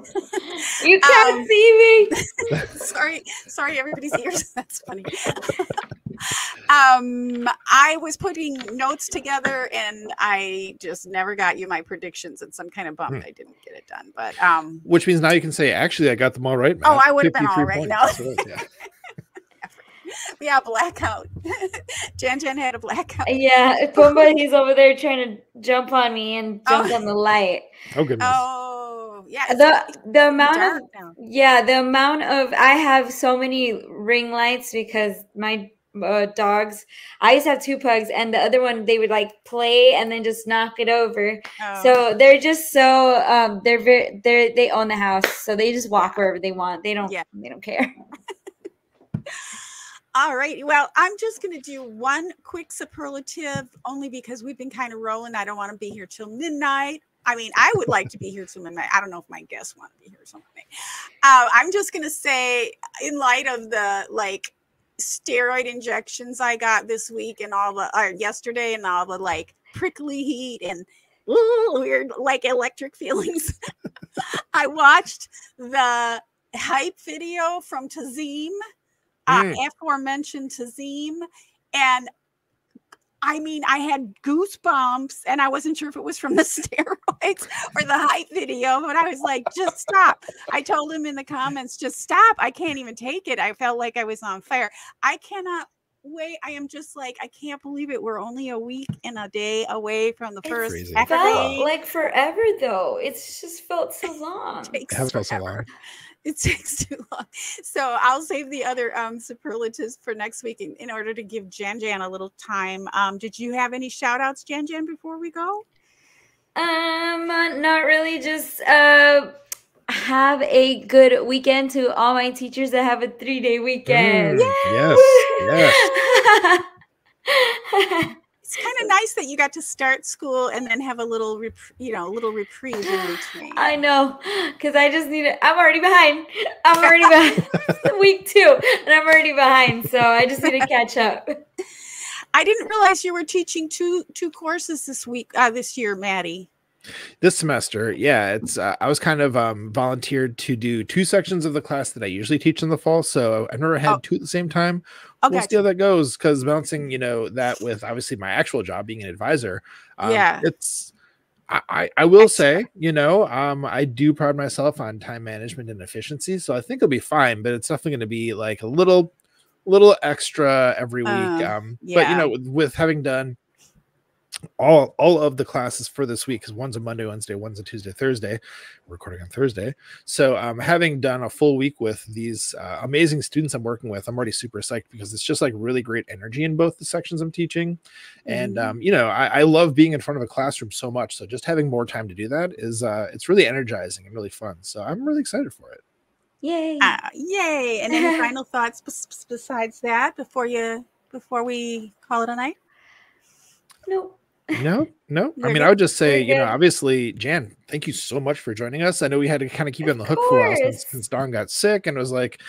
You can't see me. Sorry, everybody's ears. That's funny. I was putting notes together and I just never got you my predictions, and some kind of bummed I didn't get it done. But which means now you can say, actually, I got them all right, Matt. Oh, I would have been all right now. Yeah, blackout. Jan had a blackout. Yeah, Pumba, he's over there trying to jump on me and jump on the light. Oh goodness. Oh yeah. The amount of I have so many ring lights because my dogs. I used to have 2 pugs, and the other one they would like play and then just knock it over. So they're just so they own the house, so they just walk wherever they want. They don't care. All right. Well, I'm just going to do one quick superlative, only because we've been kind of rolling. I don't want to be here till midnight. I mean, I would like to be here till midnight. I don't know if my guests want to be here till midnight. I'm just going to say, in light of the like steroid injections I got this week and all the yesterday, and all the like prickly heat and weird like electric feelings, I watched the hype video from Tazim. Aforementioned Tazim, and I mean, I had goosebumps, and I wasn't sure if it was from the steroids or the hype video, but I was like, just stop. I told him in the comments, just stop. I can't even take it. I felt like I was on fire. I cannot wait. I am just like, I can't believe it. We're only a week and a day away from the first It felt like forever, though. It's just felt so long. It has felt so long. It takes too long. So I'll save the other superlatives for next week in order to give Jan a little time. Did you have any shout outs, Jan, before we go? Not really. Just have a good weekend to all my teachers that have a 3-day weekend. Yes. It's kind of nice that you got to start school and then have a little, reprieve in between. I know, because I just need it. I'm already behind. Week 2, and I'm already behind. So I just need to catch up. I didn't realize you were teaching two courses this year, Maddie. This semester, yeah, it's I was kind of volunteered to do 2 sections of the class that I usually teach in the fall, so I've never had 2 at the same time. We'll see how that goes, because balancing, that with obviously my actual job being an advisor, it's I will say, I do pride myself on time management and efficiency, so I think it'll be fine, but it's definitely going to be like a little extra every week. But with having done all of the classes for this week, because one's a Monday, Wednesday, one's a Tuesday, Thursday, recording on Thursday. So having done a full week with these amazing students I'm working with, I'm already super psyched, because it's just like really great energy in both the sections I'm teaching. And I love being in front of a classroom so much, so just having more time to do that is it's really energizing and really fun, so I'm really excited for it. Yay. Yay. And any final thoughts besides that before we call it a night? Nope. No. I mean, I would just say, obviously, Jan, thank you so much for joining us. I know we had to kind of keep you on the hook for a while since Dawn got sick, and it was like,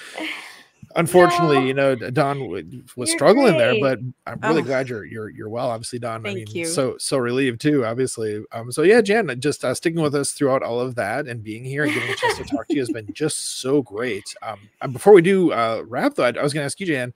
unfortunately, Dawn was struggling there, but I'm really glad you're well. Obviously, Dawn, thank you. So relieved too, obviously. So yeah, Jan, just sticking with us throughout all of that and being here and getting a chance to talk to you has been just so great. Before we do wrap, though, I was going to ask you, Jan,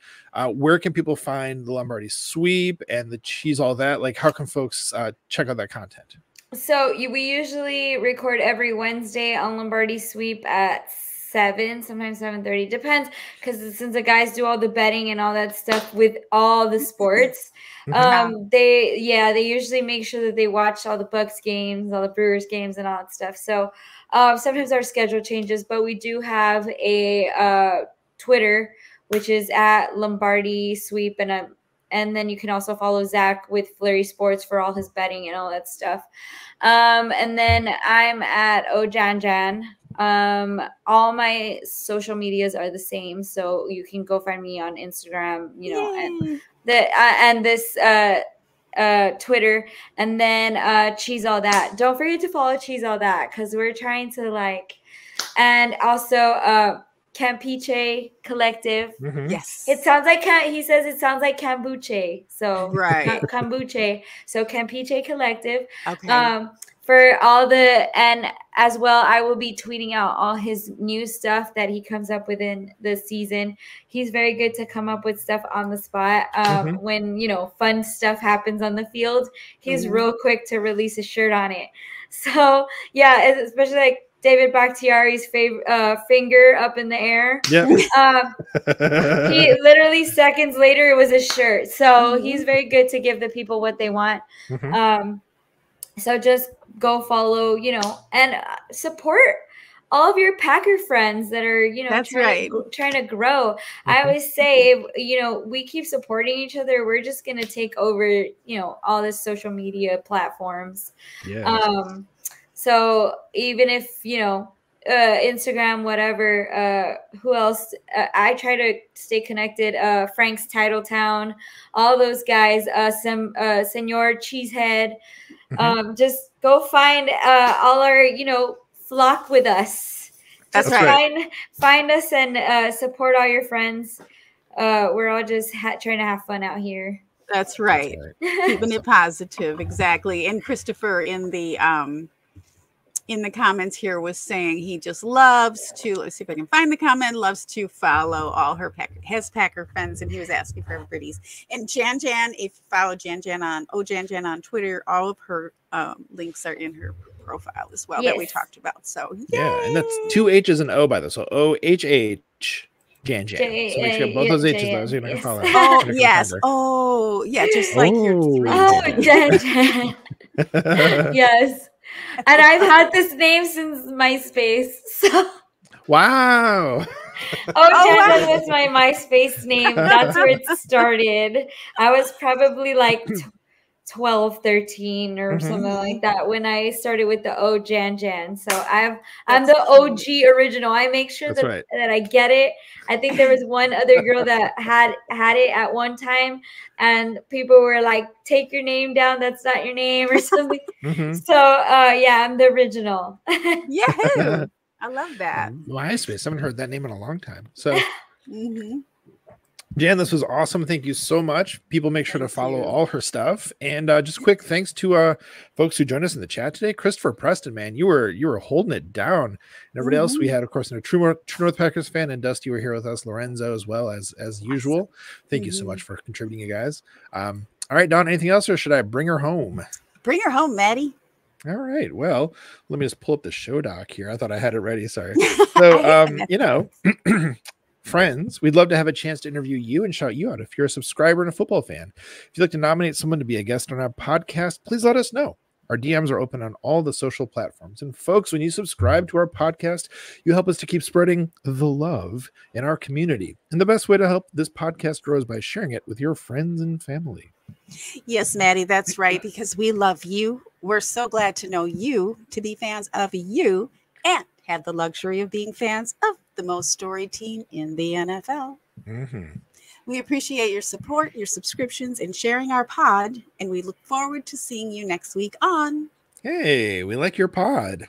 where can people find the Lombardi Sweep and the cheese, all that? Like, how can folks check out that content? So we usually record every Wednesday on Lombardi Sweep at 7, sometimes 7:30, depends, because since the guys do all the betting and all that stuff with all the sports, they usually make sure that they watch all the Bucks games, all the Brewers games, and all that stuff. So sometimes our schedule changes, but we do have a Twitter, which is at Lombardi Sweep, and then you can also follow Zach with Flurry Sports for all his betting and all that stuff. And then I'm at Ojanjan. All my social medias are the same, so you can go find me on Instagram, and this Twitter, and then Cheese All That. Don't forget to follow Cheese All That, because we're trying to and also Campeche Collective. Yes, it sounds like he says it sounds like kombucha, so right. Kombucha, so Campeche Collective. Okay. For all and as well, I will be tweeting out all his new stuff that he comes up with in the season. He's very good to come up with stuff on the spot. When, fun stuff happens on the field, he's real quick to release a shirt on it. So, yeah, especially like David Bakhtiari's finger up in the air. Yeah. He literally seconds later, it was a shirt. So he's very good to give the people what they want. So just go follow, and support all of your Packer friends that are, trying to grow. I always say, we keep supporting each other, we're just going to take over, all the social media platforms. Yeah. So even if, Instagram, whatever, who else? I try to stay connected. Frank's Titletown, all those guys, Senor Cheesehead. Just go find all our, flock with us. That's right. Find us and support all your friends. We're all just trying to have fun out here. That's right. Keeping it positive, exactly. And Christopher in the in the comments here was saying he just loves to, let's see if I can find the comment, loves to follow all his Packer friends, and he was asking for everybody's. And Jan, if you follow Jan on Twitter, all of her links are in her profile as well that we talked about. So yeah, and that's 2 H's and O by the way. So OHH. Jan. So make sure you both those H's. Those you're gonna follow. Oh yes. Oh yeah. Just like your 3. Oh, Jan. Yes. And I've had this name since MySpace. So. Wow. Jan was my MySpace name. That's where it started. I was probably like 12, 13 or something like that when I started with the Jan. So I'm the OG original. I make sure that I get it. I think there was one other girl that had it at one time, and people were like, "Take your name down. That's not your name," or something. So yeah, I'm the original. Yeah, I love that. MySpace. I haven't heard that name in a long time. So. Jan, this was awesome. Thank you so much. People, make sure to follow all her stuff. And just quick thanks to folks who joined us in the chat today. Christopher Preston, man, you were holding it down. And everybody else, we had, of course, a True North Packers fan, and Dusty were here with us, Lorenzo as well as usual. Thank you so much for contributing, you guys. All right, Dawn, anything else, or should I bring her home? Bring her home, Maddie. All right. Well, let me just pull up the show doc here. I thought I had it ready. Sorry. So, friends, we'd love to have a chance to interview you and shout you out if you're a subscriber and a football fan. If you'd like to nominate someone to be a guest on our podcast, please let us know. Our DMs are open on all the social platforms. And folks, when you subscribe to our podcast, you help us to keep spreading the love in our community. And the best way to help this podcast grow is by sharing it with your friends and family. Yes, Maddie, that's right, because we love you. We're so glad to know you, to be fans of you, and have the luxury of being fans of the most storied team in the NFL. We appreciate your support, your subscriptions, and sharing our pod, and we look forward to seeing you next week on Hey, we like your pod.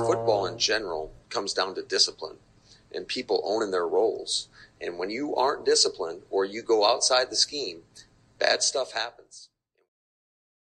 Football in general comes down to discipline and people owning their roles. And when you aren't disciplined or you go outside the scheme, bad stuff happens.